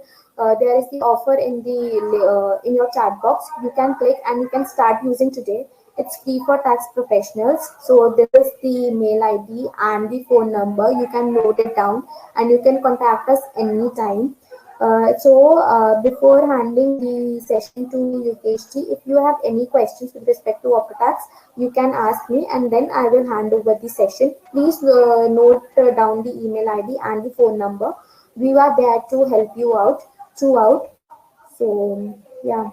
there is the offer in your chat box. You can click and you can start using today. It's free for tax professionals. So there is the mail ID and the phone number. You can note it down and you can contact us anytime. Before handing the session to Yukeshji, if you have any questions with respect to Optotax, you can ask me and then I will hand over the session. Please note down the email ID and the phone number. We are there to help you out throughout. So, yeah.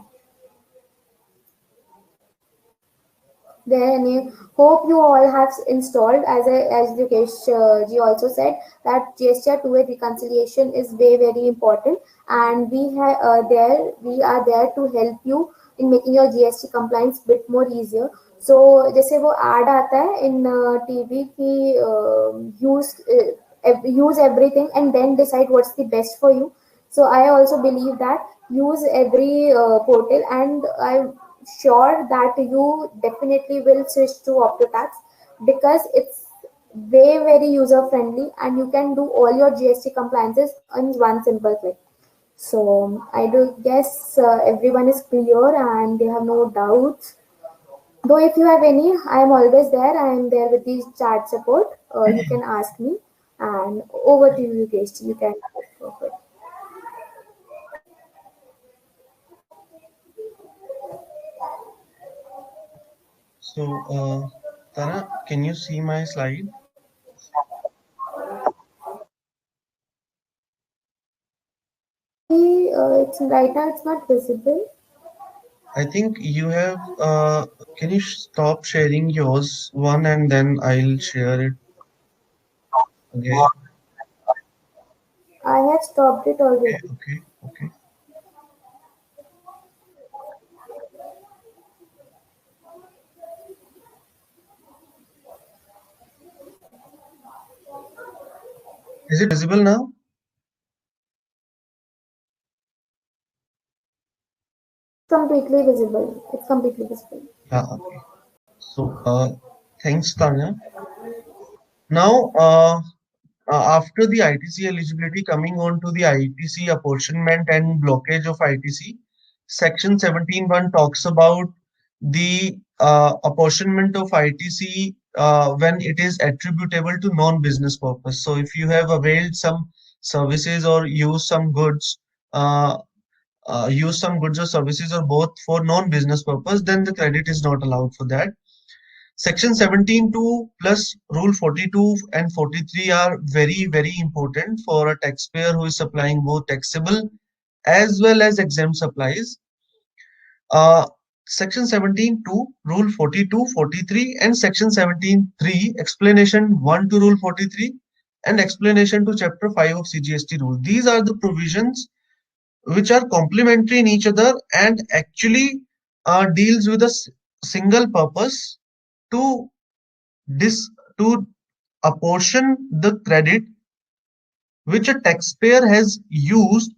Then hope you all have installed, as Yogesh ji also said, that gesture to a reconciliation is very important, and we are there to help you in making your GST compliance bit more easier. So जैसे वो ad आता है in TV की use everything and then decide what's the best for you. So I also believe that use every portal, and I'm sure that you definitely will switch to Optotax because it's very user friendly and you can do all your GST compliances on one simple click. So I do guess everyone is clear and they have no doubts. Though if you have any, I am always there. I am there with the chat support. You can ask me. And over to you, Yogesh. You can go for it. So, Tara, can you see my slide? It's right now. It's not visible. I think you have, can you stop sharing yours one and then I'll share it again? I have stopped it Okay, already. okay, okay. Is it visible now? Completely visible. It's completely visible. Yeah, okay. So, thanks, Tanya. Now, after the ITC eligibility, coming on to the ITC apportionment and blockage of ITC, Section 17(1) talks about the apportionment of ITC when it is attributable to non-business purpose. So if you have availed some services or uh, used some goods or services or both for non-business purpose, then the credit is not allowed for that. Section 17(2) plus Rule 42 and 43 are very important for a taxpayer who is supplying both taxable as well as exempt supplies. Uh, Section 17(2), Rule 42, 43, and Section 17(3), Explanation 1 to Rule 43, and Explanation to Chapter 5 of CGST rule. These are the provisions which are complementary in each other and actually deals with a single purpose to dis to apportion the credit which a taxpayer has used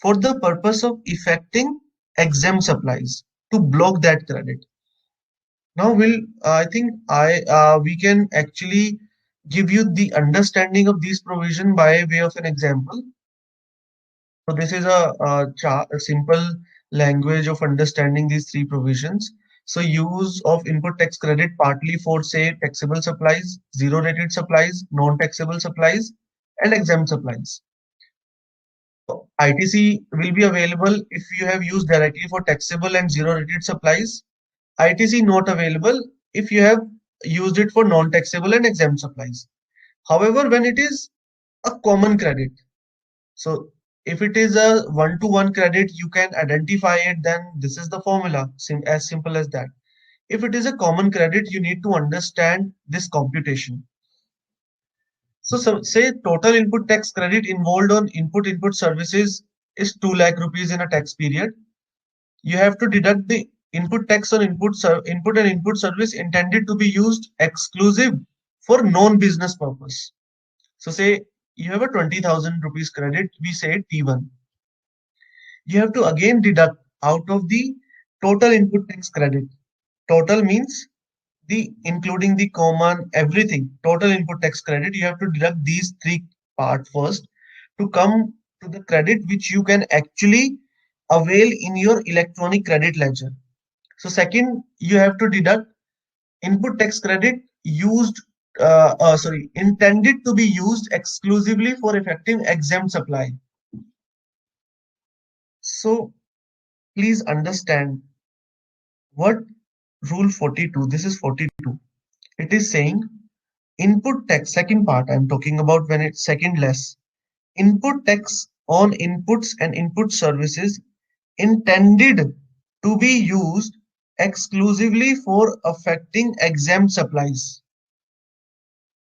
for the purpose of effecting exempt supplies to block that credit. Now, I think we can actually give you the understanding of these provision by way of an example. So this is a simple language of understanding these three provisions. So use of input tax credit partly for say taxable supplies, zero rated supplies, non-taxable supplies, and exempt supplies. ITC will be available if you have used directly for taxable and zero rated supplies. ITC not available if you have used it for non-taxable and exempt supplies. However, when it is a common credit, so if it is a one-to-one credit, you can identify it, then this is the formula, as simple as that. If it is a common credit, you need to understand this computation. So say total input tax credit involved on input services is 2 lakh rupees in a tax period. You have to deduct the input tax on input and input service intended to be used exclusive for non-business purpose. So say you have a 20,000 rupees credit, we say T1. You have to again deduct out of the total input tax credit. Total means the including the common everything. Total input tax credit. You have to deduct these three part first to come to the credit which you can actually avail in your electronic credit ledger. So second, you have to deduct input tax credit intended to be used exclusively for effective exempt supply. So please understand what rule 42, this is 42. It is saying input tax, second part I'm talking about when it's second less. Input tax on inputs and input services intended to be used exclusively for affecting exempt supplies.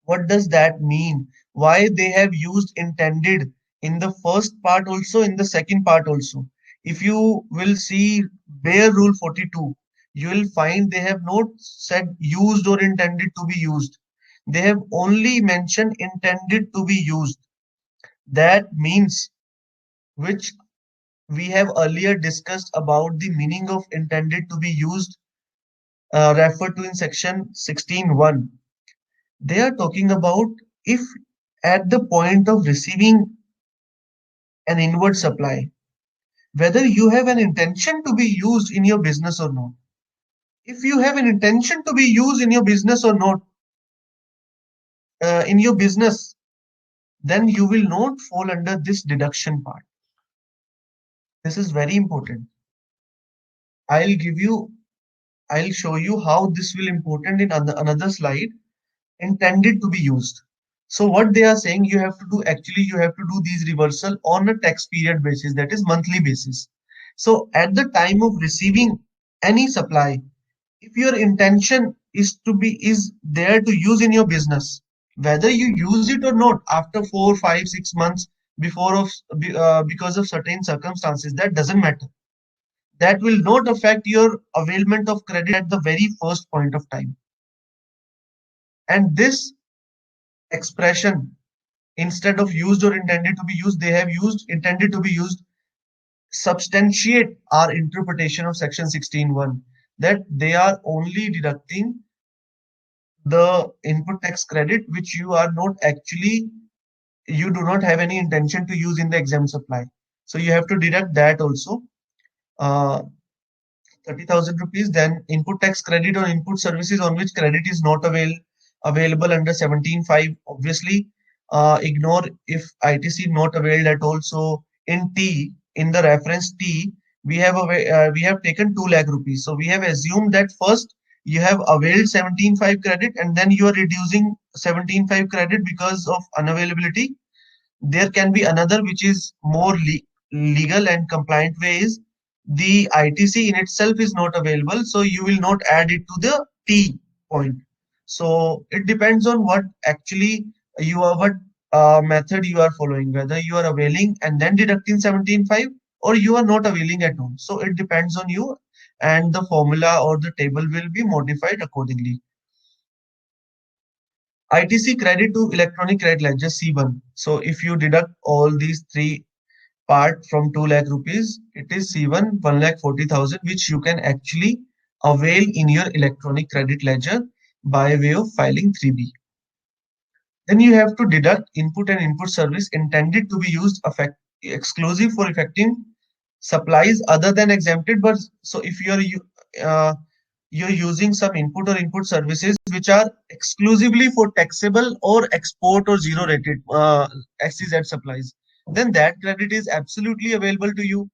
What does that mean? Why they have used intended in the first part also, in the second part also? If you will see bare rule 42, you will find they have not said used or intended to be used. They have only mentioned intended to be used. That means, which we have earlier discussed about the meaning of intended to be used, referred to in section 16.1. They are talking about if at the point of receiving an inward supply, whether you have an intention to be used in your business or not. If you have an intention to be used in your business or not, in your business, then you will not fall under this deduction part. This is very important. I'll give you, I'll show you how this will important in another slide. Intended to be used. So what they are saying, you have to do, actually you have to do these reversal on a tax period basis, that is monthly basis. So at the time of receiving any supply, if your intention is there to use in your business, whether you use it or not after 4, 5, 6 months before because of certain circumstances, that doesn't matter. That will not affect your availment of credit at the very first point of time. And this expression, instead of used or intended to be used, they have used intended to be used, substantiate our interpretation of section 16.1, that they are only deducting the input tax credit which you are not actually, you do not have any intention to use in the exempt supply. So you have to deduct that also, 30,000 rupees. Then input tax credit on input services on which credit is not available under 17.5. Obviously, ignore if ITC not availed at all. So in T, in the reference T, we have taken 2 lakh rupees. So we have assumed that first you have availed 17.5 credit and then you are reducing 17.5 credit because of unavailability. There can be another which is more legal and compliant way is the ITC in itself is not available, so you will not add it to the T point. So it depends on what actually what method you are following, whether you are availing and then deducting 17.5 or you are not availing at all. So it depends on you, and the formula or the table will be modified accordingly. ITC credit to electronic credit ledger C1. So if you deduct all these three part from 2 lakh rupees, it is C1 1,40,000, which you can actually avail in your electronic credit ledger by way of filing 3B. Then you have to deduct input and input service intended to be used exclusive for effecting supplies other than exempted. But so if uh, you're using some input or input services which are exclusively for taxable or export or zero rated SEZ supplies, then that credit is absolutely available to you.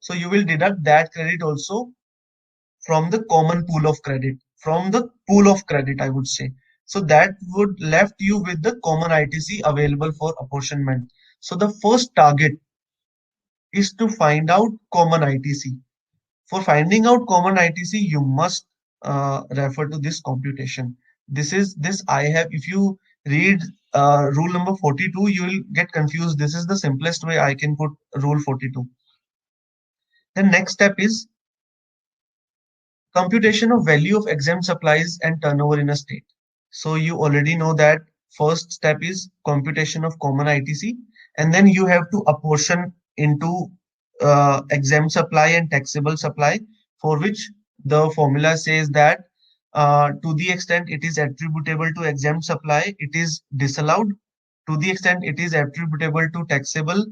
So you will deduct that credit also from the common pool of credit, from the pool of credit, I would say. So that would left you with the common ITC available for apportionment. So the first target is to find out common ITC. For finding out common ITC, you must refer to this computation. This I have. If you read rule number 42, you will get confused. This is the simplest way I can put rule 42. The next step is computation of value of exempt supplies and turnover in a state. So you already know that first step is computation of common ITC, and then you have to apportion into exempt supply and taxable supply, for which the formula says that to the extent it is attributable to exempt supply, it is disallowed. To the extent it is attributable to taxable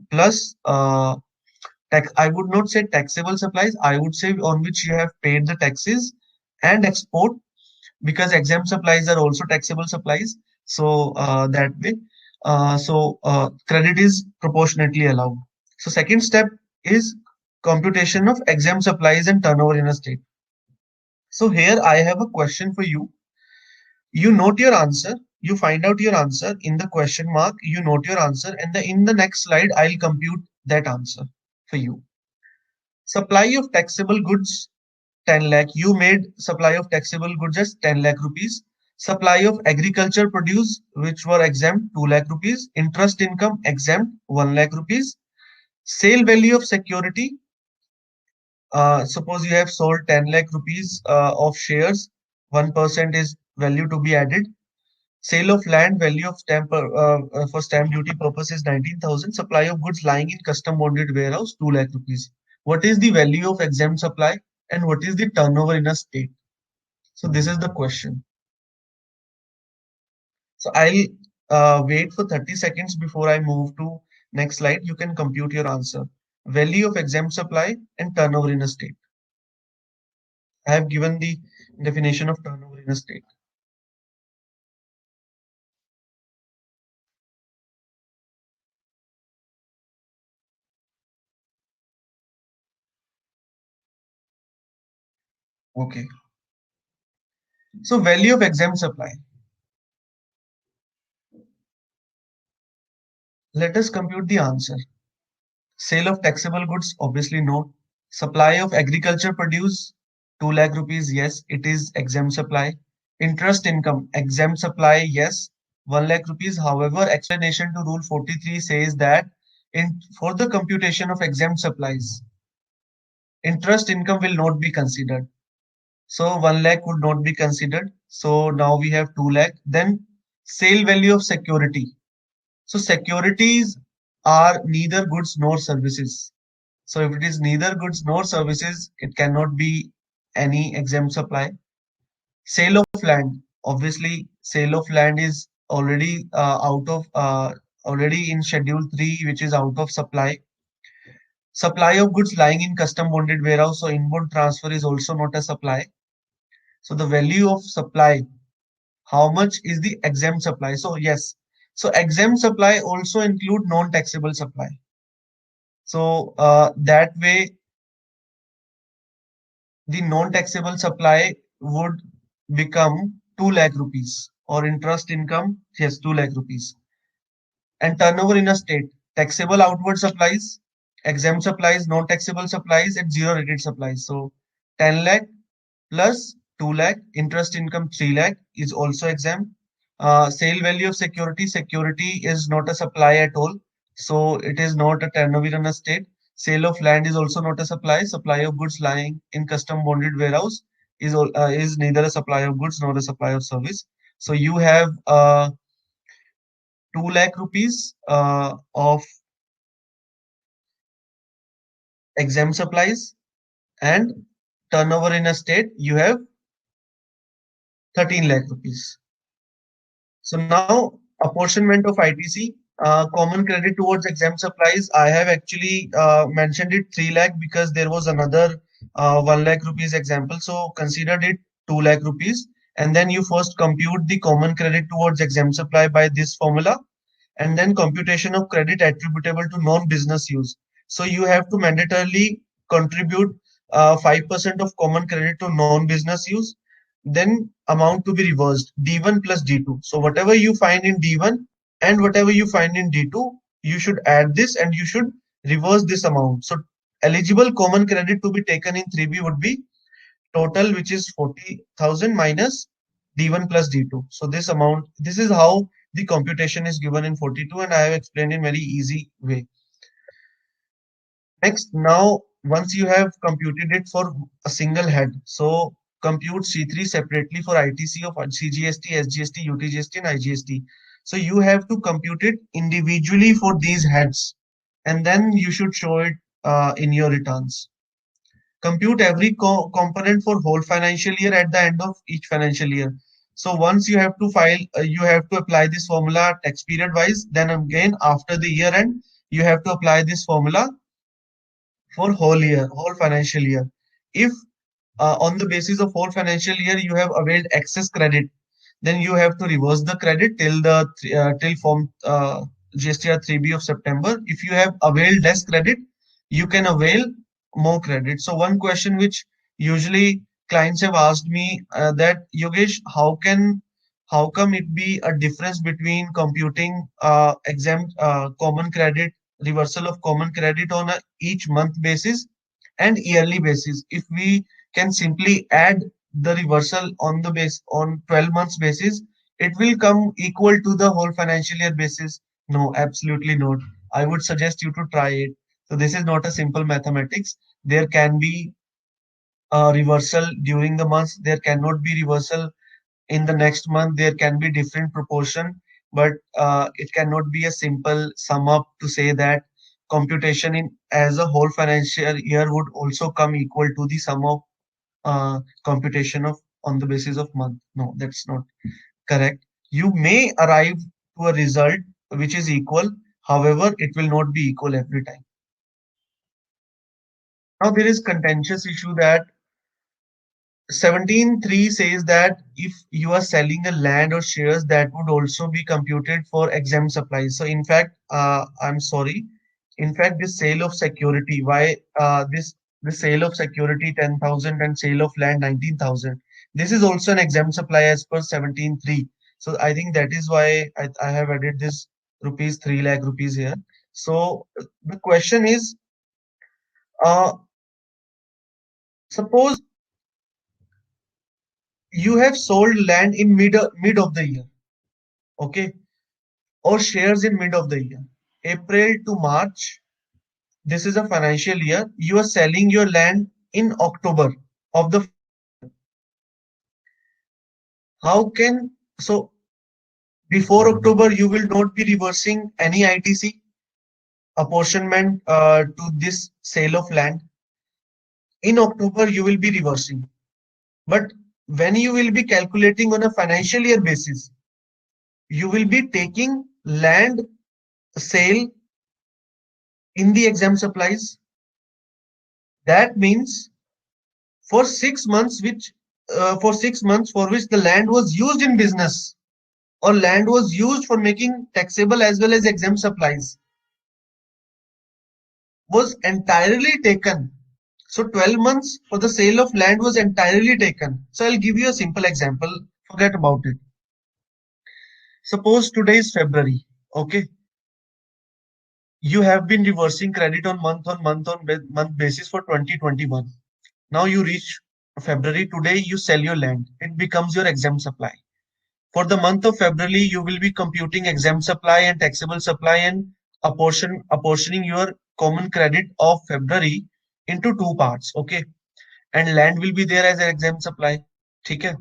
plus tax, I would not say taxable supplies, I would say on which you have paid the taxes, and export, because exempt supplies are also taxable supplies. So that way, credit is proportionately allowed. So second step is computation of exempt supplies and turnover in a state. So here I have a question for you. You note your answer. You find out your answer in the question mark. You note your answer, and in the next slide, I'll compute that answer for you. Supply of taxable goods 10 lakh. You made supply of taxable goods as 10 lakh rupees. Supply of agriculture produce, which were exempt, 2 lakh rupees. Interest income exempt, 1 lakh rupees. Sale value of security. Suppose you have sold 10 lakh rupees of shares, 1% is value to be added. Sale of land, value of stamp for stamp duty purpose is 19,000. Supply of goods lying in custom bonded warehouse, 2 lakh rupees. What is the value of exempt supply and what is the turnover in a state? So this is the question. So I'll wait for 30 seconds before I move to next slide. You can compute your answer. Value of exempt supply and turnover in a state. I have given the definition of turnover in a state. Okay. So value of exempt supply. Let us compute the answer. Sale of taxable goods, obviously no. Supply of agriculture produce, 2 lakh rupees, yes, it is exempt supply. Interest income, exempt supply, yes, 1 lakh rupees. However, explanation to Rule 43 says that for the computation of exempt supplies, interest income will not be considered. So 1 lakh would not be considered. So now we have 2 lakh. Then sale value of security. So securities are neither goods nor services. So if it is neither goods nor services, it cannot be any exempt supply. Sale of land. Obviously, sale of land is already already in Schedule 3, which is out of supply. Supply of goods lying in custom bonded warehouse, so inbound transfer is also not a supply. So the value of supply, how much is the exempt supply? So yes, so exempt supply also include non-taxable supply. So that way, the non-taxable supply would become 2 lakh rupees, or interest income, yes, 2 lakh rupees. And turnover in a state, taxable outward supplies, exempt supplies, non-taxable supplies, and zero rated supplies. So 10 lakh plus 2 lakh, interest income 3 lakh is also exempt. Sale value of security, security is not a supply at all. So it is not a turnover in a state. Sale of land is also not a supply. Supply of goods lying in custom bonded warehouse is neither a supply of goods nor a supply of service. So you have 2 lakh rupees of exempt supplies, and turnover in a state, you have 13 lakh rupees. So now apportionment of ITC, common credit towards exempt supplies. I have actually mentioned it 3 lakh because there was another 1 lakh rupees example. So considered it 2 lakh rupees. And then you first compute the common credit towards exempt supply by this formula. and then computation of credit attributable to non-business use. So you have to mandatorily contribute 5% of common credit to non-business use, then amount to be reversed, D1 plus D2. So whatever you find in D1 and whatever you find in D2, you should add this and you should reverse this amount. So eligible common credit to be taken in 3B would be total, which is 40,000 minus D1 plus D2. So this amount, this is how the computation is given in 42, and I have explained in very easy way. Next, now once you have computed it for a single head, so compute C3 separately for ITC of CGST, SGST, UTGST, and IGST. So you have to compute it individually for these heads, and then you should show it in your returns. Compute every component for whole financial year at the end of each financial year. So once you have to file, you have to apply this formula tax period wise. Then again, after the year end, you have to apply this formula for whole year, whole financial year. If on the basis of whole financial year you have availed excess credit, then you have to reverse the credit till the till form GSTR 3B of September. If you have availed less credit, you can avail more credit. So one question which usually clients have asked me that Yogesh, how come it be a difference between computing exempt common credit, reversal of common credit on a each month basis and yearly basis? If we can simply add the reversal on the base on 12 months basis, it will come equal to the whole financial year basis. No, absolutely not. I would suggest you to try it. So this is not a simple mathematics. There can be a reversal during the months. There cannot be reversal in the next month. There can be different proportion, but it cannot be a simple sum up to say that computation in as a whole financial year would also come equal to the sum of computation of on the basis of month. No, that's not correct. You may arrive to a result which is equal. However, it will not be equal every time. Now there is contentious issue that 17.3 says that if you are selling a land or shares, that would also be computed for exempt supplies. So in fact, I'm sorry. In fact, this sale of security, why this the sale of security 10,000 and sale of land 19,000. This is also an exempt supply as per 17.3. So I think that is why I have added this rupees 3 lakh rupees here. So the question is, uh, suppose you have sold land in mid of the year, okay, or shares in mid of the year, April to March. This is a financial year. You are selling your land in October of the. How can so before October you will not be reversing any ITC apportionment to this sale of land. In October you will be reversing, but when you will be calculating on a financial year basis, you will be taking land sale in the exempt supplies. That means for 6 months, which for 6 months for which the land was used in business or land was used for making taxable as well as exempt supplies, was entirely taken. So 12 months for the sale of land was entirely taken. So I'll give you a simple example. Forget about it. Suppose today is February. Okay. You have been reversing credit on month basis for 2021. Now you reach February. Today you sell your land. It becomes your exempt supply. For the month of February, you will be computing exempt supply and taxable supply and apportioning your common credit of February into two parts. Okay. And land will be there as an exempt supply. Okay.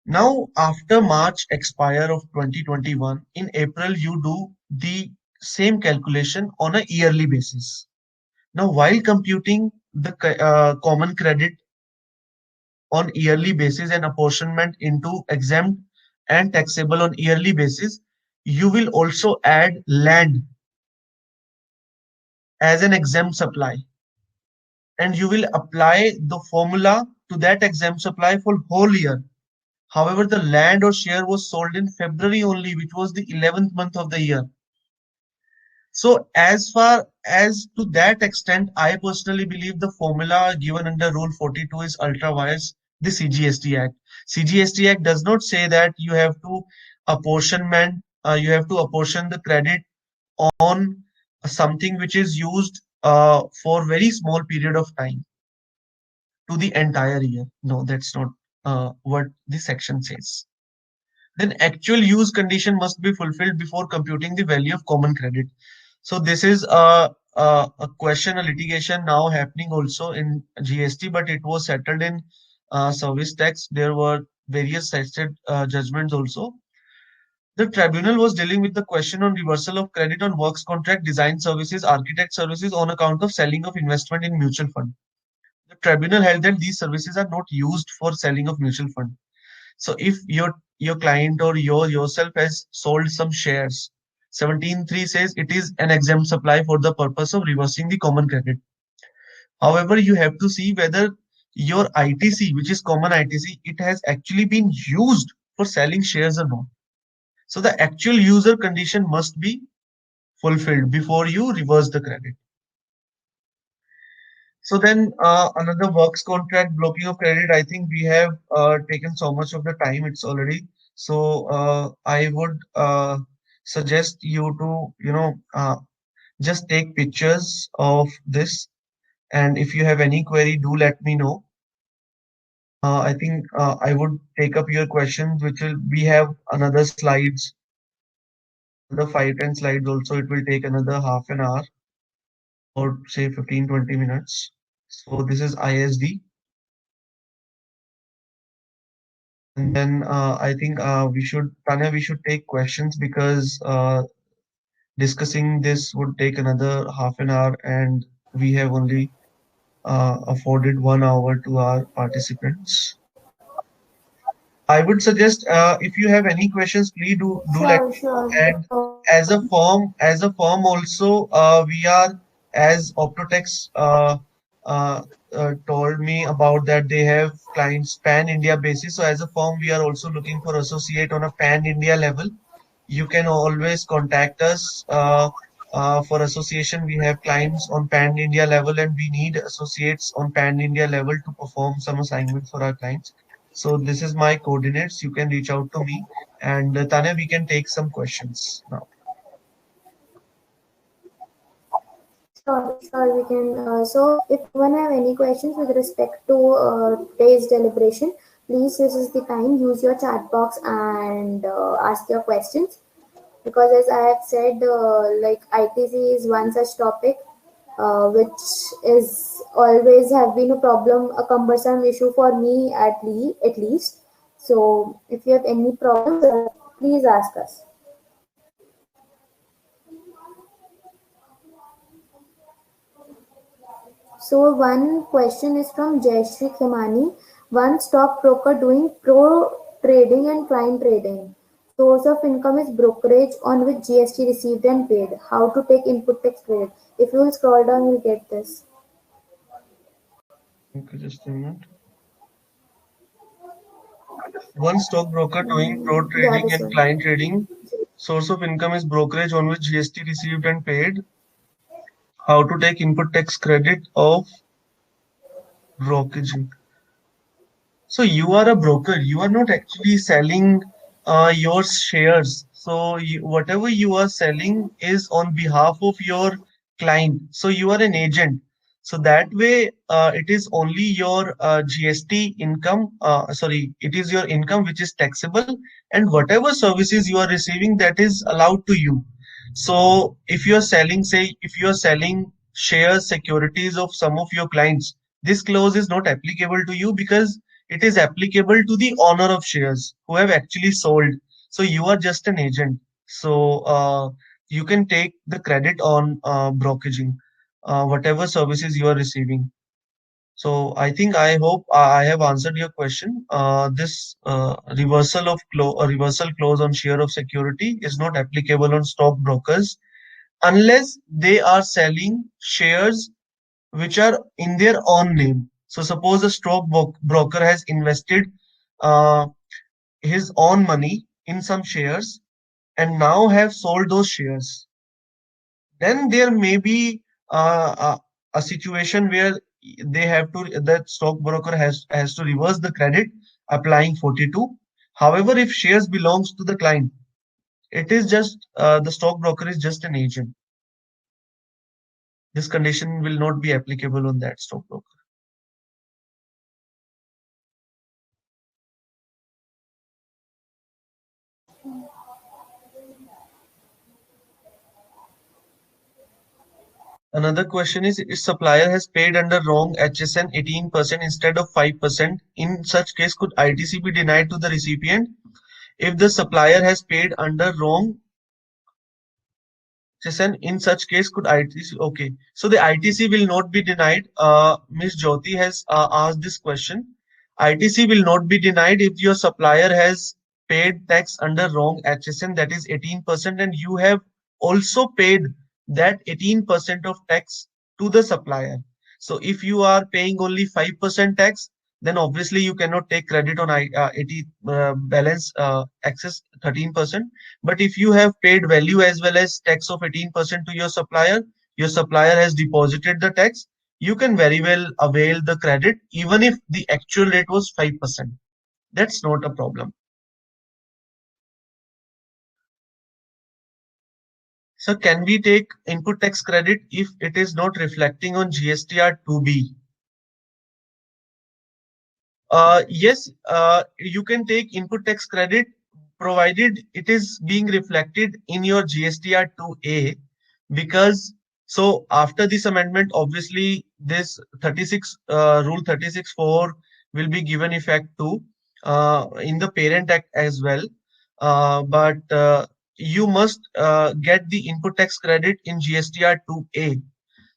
Now, after March expire of 2021, in April, you do the same calculation on a yearly basis. Now, while computing the common credit on yearly basis and apportionment into exempt and taxable on yearly basis, you will also add land as an exempt supply, and you will apply the formula to that exempt supply for whole year. However, the land or share was sold in February only, which was the 11th month of the year. So as far as to that extent, I personally believe the formula given under Rule 42 is ultra wise, the CGST Act. CGST Act does not say that you have to apportion the credit on something which is used for very small period of time to the entire year. No, that's not what the section says. Then actual use condition must be fulfilled before computing the value of common credit. So this is a question, a litigation now happening also in GST, but it was settled in service tax. There were various settled judgments also. The tribunal was dealing with the question on reversal of credit on works contract, design services, architect services on account of selling of investment in mutual fund. The tribunal held that these services are not used for selling of mutual fund. So if your client or yourself has sold some shares, 17.3 says it is an exempt supply for the purpose of reversing the common credit. However, you have to see whether your ITC, which is common ITC, it has actually been used for selling shares or not. So the actual user condition must be fulfilled before you reverse the credit. So then another works contract blocking of credit. I think we have taken so much of the time. It's already. So I would suggest you to just take pictures of this. And if you have any query, do let me know. I think I would take up your questions, which will we have another slides, another 5-10 slides also. It will take another half an hour or say 15-20 minutes. So this is ISD. And then I think Tanya, we should take questions because discussing this would take another half an hour, and we have only afforded 1 hour to our participants. I would suggest if you have any questions, please do let Sure, me know. sure. And as a form also, we are as Optotex told me about that they have clients pan India basis. So as a firm, we are also looking for associate on a pan India level. You can always contact us for association. We have clients on pan India level, and we need associates on pan India level to perform some assignments for our clients. So this is my coordinates. You can reach out to me, and Tanya, we can take some questions now. Sure, we can. So, if anyone have any questions with respect to today's deliberation, please, this is the time. Use your chat box and ask your questions. Because, as I have said, like ITC is one such topic, which is always have been a problem, a cumbersome issue for me at least. So, if you have any problems, please ask us. So one question is from Jayashree Khemani. One stockbroker doing pro trading and client trading. Source of income is brokerage on which GST received and paid. How to take input tax credit? If you will scroll down, you'll get this. Okay, just a minute. One stockbroker doing pro Yeah, trading this and one. client trading. Source of income is brokerage on which GST received and paid. How to take input tax credit of brokerage. So you are a broker. You are not actually selling your shares. So whatever you are selling is on behalf of your client. So you are an agent. So that way, it is only your GST income. Sorry, it is your income which is taxable, and whatever services you are receiving, that is allowed to you. So if you are selling, say, if you are selling shares, securities of some of your clients, this clause is not applicable to you because it is applicable to the owner of shares who have actually sold. So you are just an agent. So you can take the credit on brokeraging, whatever services you are receiving. So I hope I have answered your question. This reversal clause on share of security is not applicable on stock brokers unless they are selling shares which are in their own name. So suppose a stock broker has invested uh, his own money in some shares and now have sold those shares, then there may be a situation where they have to that stockbroker has to reverse the credit applying 42. However, if shares belongs to the client, it is just the stockbroker is just an agent. This condition will not be applicable on that stockbroker. Another question is if supplier has paid under wrong HSN 18% instead of 5%, in such case could ITC be denied to the recipient? If the supplier has paid under wrong HSN, in such case could ITC, okay. So the ITC will not be denied. Ms. Jyoti has asked this question. ITC will not be denied if your supplier has paid tax under wrong HSN, that is 18%, and you have also paid that 18% of tax to the supplier. So if you are paying only 5% tax, then obviously you cannot take credit on 80 balance excess 13%. But if you have paid value as well as tax of 18% to your supplier has deposited the tax, you can very well avail the credit even if the actual rate was 5%. That's not a problem. So can we take input tax credit if it is not reflecting on GSTR 2B? Yes, you can take input tax credit provided it is being reflected in your GSTR 2A, because so after this amendment, obviously this 36 rule 36(4) will be given effect to in the parent act as well. But you must get the input tax credit in GSTR 2A.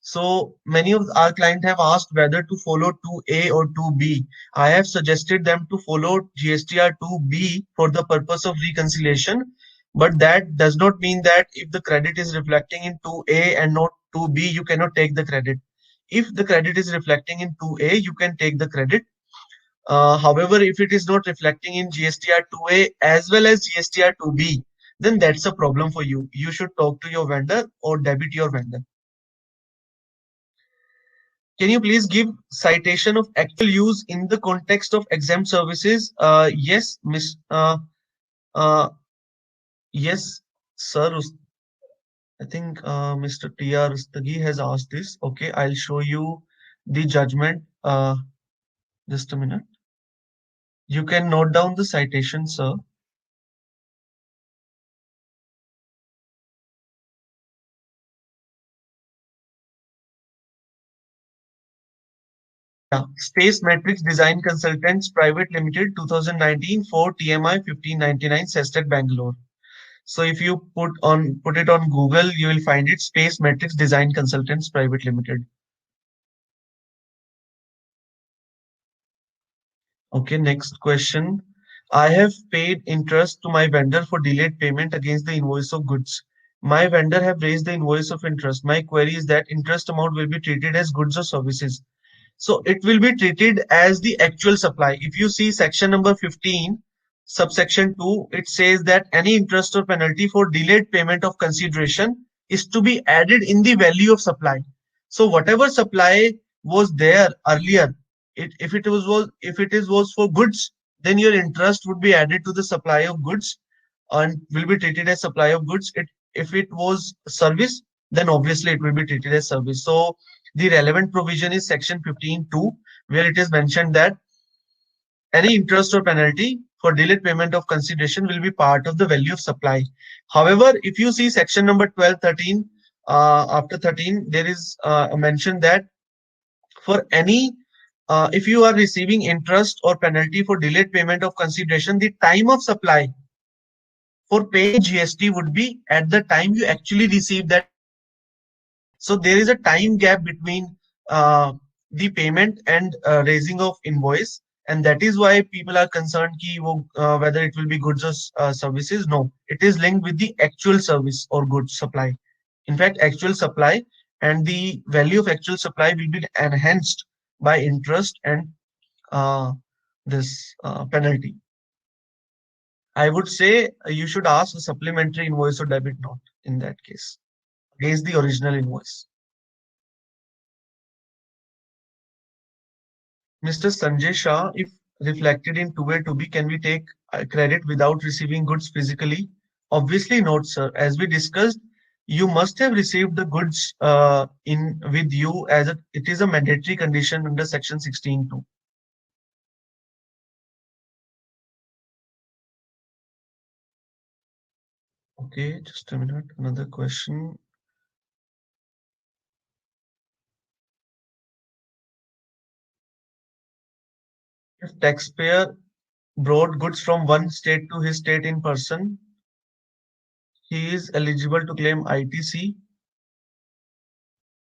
So many of our clients have asked whether to follow 2A or 2B. I have suggested them to follow GSTR 2B for the purpose of reconciliation, but that does not mean that if the credit is reflecting in 2A and not 2B, you cannot take the credit. If the credit is reflecting in 2A, you can take the credit. However, if it is not reflecting in GSTR 2A as well as GSTR 2B, then that's a problem for you. You should talk to your vendor or debit your vendor. Can you please give citation of actual use in the context of exempt services? Yes, Miss. Uh, yes, sir. I think Mr. T.R. Rustagi has asked this. Okay, I'll show you the judgment. Just a minute. You can note down the citation, sir. Yeah, Space Matrix Design Consultants Private Limited, 2019, for TMI 1599, Sestet, Bangalore. So if you put it on Google, you will find it Space Matrix Design Consultants Private Limited. Okay, next question. I have paid interest to my vendor for delayed payment against the invoice of goods. My vendor have raised the invoice of interest. My query is that interest amount will be treated as goods or services. So it will be treated as the actual supply. If you see section number 15, subsection 2, it says that any interest or penalty for delayed payment of consideration is to be added in the value of supply. So whatever supply was there earlier, if it is was for goods, then your interest would be added to the supply of goods and will be treated as supply of goods. If it was service, then obviously it will be treated as service. So the relevant provision is section 15(2), where it is mentioned that any interest or penalty for delayed payment of consideration will be part of the value of supply. However, if you see section number 12, 13, after 13, there is a mention that for any if you are receiving interest or penalty for delayed payment of consideration, the time of supply for paying GST would be at the time you actually receive that. So there is a time gap between the payment and raising of invoice, and that is why people are concerned whether it will be goods or services. No, it is linked with the actual service or goods supply. In fact, actual supply and the value of actual supply will be enhanced by interest and this penalty. I would say you should ask a supplementary invoice or debit note in that case against the original invoice. Mr. Sanjay Shah, if reflected in 2A, 2B, can we take credit without receiving goods physically? Obviously not, sir. As we discussed, you must have received the goods in with you as it is a mandatory condition under section 16(2). Okay, just a minute. Another question. If taxpayer brought goods from one state to his state in person, he is eligible to claim ITC.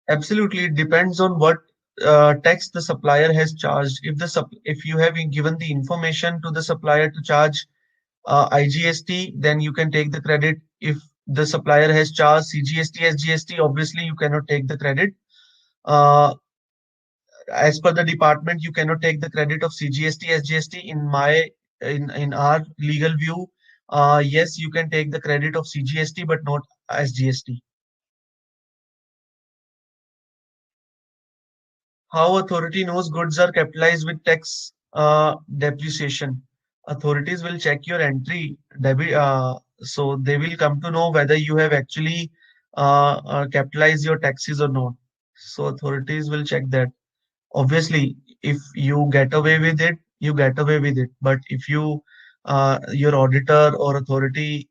Absolutely, it depends on what tax the supplier has charged. If you have given the information to the supplier to charge IGST, then you can take the credit. If the supplier has charged CGST, SGST, obviously you cannot take the credit. Uh, as per the department, you cannot take the credit of CGST, SGST. In our legal view, yes, you can take the credit of CGST, but not SGST. How authority knows goods are capitalized with tax depreciation? Authorities will check your entry debit, so they will come to know whether you have actually capitalized your taxes or not. So authorities will check that. Obviously, if you get away with it, you get away with it. But if your auditor or authority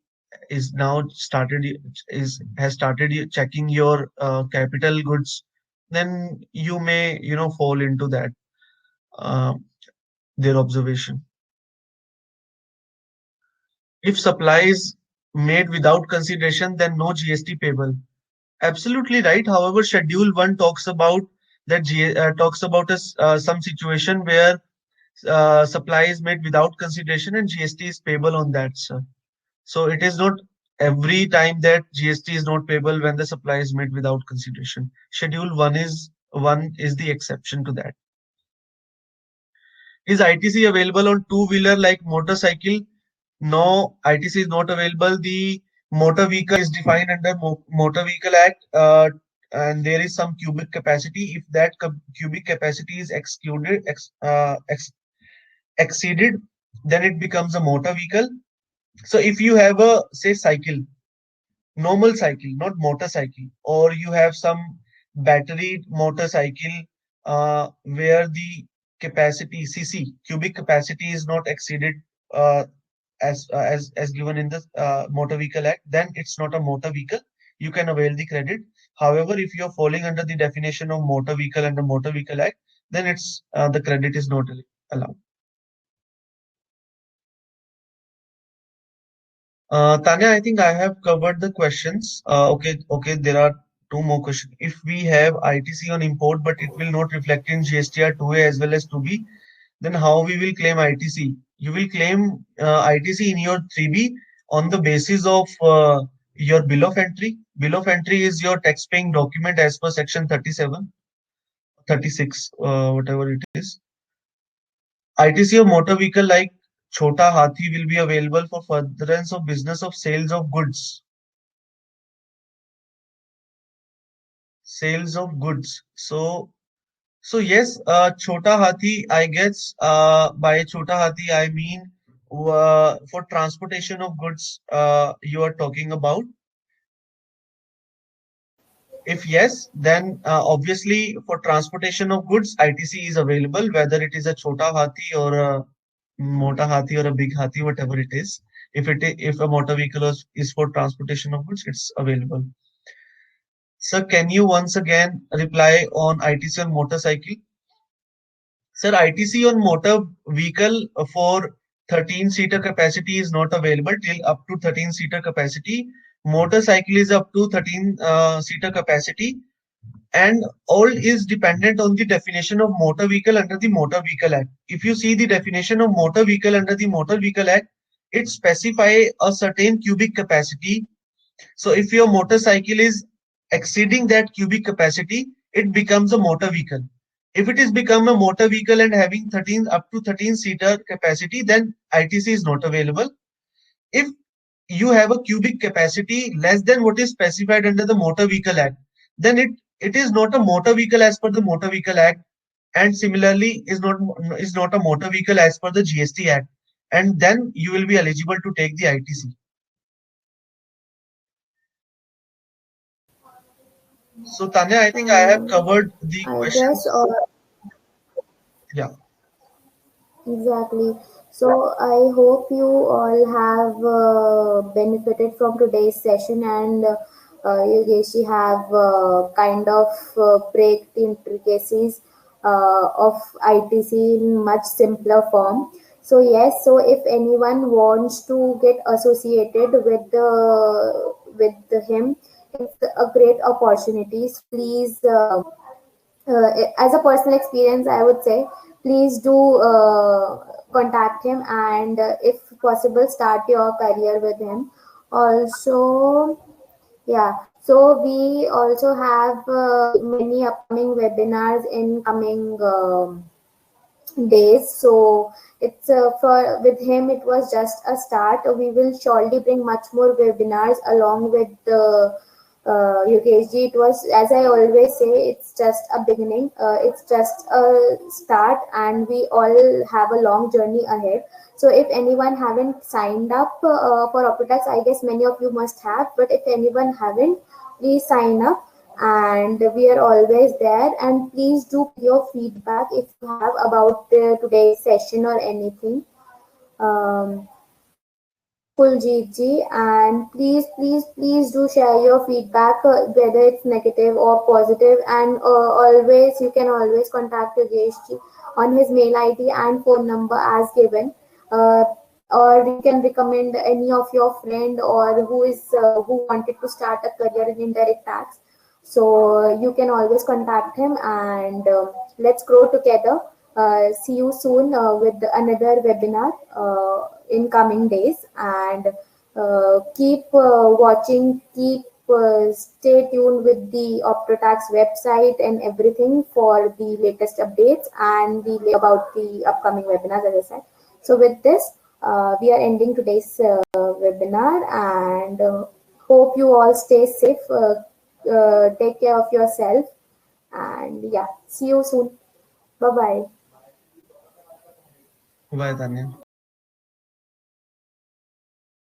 is now started is has started checking your capital goods, then you may fall into that uh, their observation. If supply is made without consideration, then no GST payable. Absolutely right. However, Schedule 1 talks about talks about some situation where supply is made without consideration and GST is payable on that, sir. So it is not every time that GST is not payable when the supply is made without consideration. Schedule 1 is the exception to that. Is ITC available on two-wheeler like motorcycle? No, ITC is not available. The motor vehicle is defined under Motor Vehicle Act, and there is some cubic capacity. If that cubic capacity is exceeded, then it becomes a motor vehicle. So if you have a say cycle, normal cycle, not motorcycle, or you have some battery motorcycle where the capacity CC cubic capacity is not exceeded uh, as given in the Motor Vehicle Act, then it's not a motor vehicle. You can avail the credit. However, if you're falling under the definition of motor vehicle under Motor Vehicle Act, then it's the credit is not allowed. Tanya, I think I have covered the questions. Okay, there are two more questions. If we have ITC on import, but it will not reflect in GSTR 2A as well as 2B, then how we will claim ITC? You will claim ITC in your 3B on the basis of your bill of entry. Bill of entry is your tax paying document as per section 37, 36, whatever it is. ITC of motor vehicle like Chota Hathi will be available for furtherance of business of sales of goods. Sales of goods. So yes, Chota Hathi, I guess by Chota Hathi I mean for transportation of goods you are talking about. If yes, then obviously for transportation of goods, ITC is available, whether it is a Chota Hathi or a Mota Hathi or a big Hathi, whatever it is. If a motor vehicle is for transportation of goods, it's available. Sir, can you once again reply on ITC on motorcycle? Sir, ITC on motor vehicle for 13-seater capacity is not available till up to 13-seater capacity. Motorcycle is up to 13-seater capacity, and all is dependent on the definition of motor vehicle under the Motor Vehicle Act. If you see the definition of motor vehicle under the Motor Vehicle Act, it specifies a certain cubic capacity. So if your motorcycle is exceeding that cubic capacity, it becomes a motor vehicle. If it is become a motor vehicle and having 13 up to 13-seater capacity, then ITC is not available. if you have a cubic capacity less than what is specified under the Motor Vehicle Act, then it is not a motor vehicle as per the Motor Vehicle Act, and similarly is not a motor vehicle as per the GST Act, and then you will be eligible to take the ITC. So Tanya, I think I have covered the I guess, questions. or Yeah. exactly. So I hope you all have benefited from today's session, and Yogeshi have kind of break the intricacies of ITC in much simpler form. So yes, so if anyone wants to get associated with him, it's a great opportunity. So please. As a personal experience, I would say, please do contact him, and if possible, start your career with him. Also, yeah. So we also have many upcoming webinars in coming days. So it's for with him, it was just a start. We will surely bring much more webinars along with the UKG. It was, as I always say, it's just a beginning. It's just a start, and we all have a long journey ahead. So if anyone haven't signed up for Optitax, I guess many of you must have. But if anyone haven't, please sign up, and we are always there. And please do give your feedback if you have about today's session or anything. um, Kuljeet ji, and please do share your feedback, whether it's negative or positive, and always you can always contact Yogesh ji on his mail ID and phone number as given, uh, or you can recommend any of your friend or who wanted to start a career in indirect tax. So you can always contact him, and let's grow together. See you soon with another webinar in coming days, and keep watching, keep stay tuned with the Optotax website and everything for the latest updates and about the upcoming webinars, as I said. So with this, we are ending today's webinar, and hope you all stay safe. Take care of yourself, and yeah, see you soon. Bye bye. Bye, Tanya.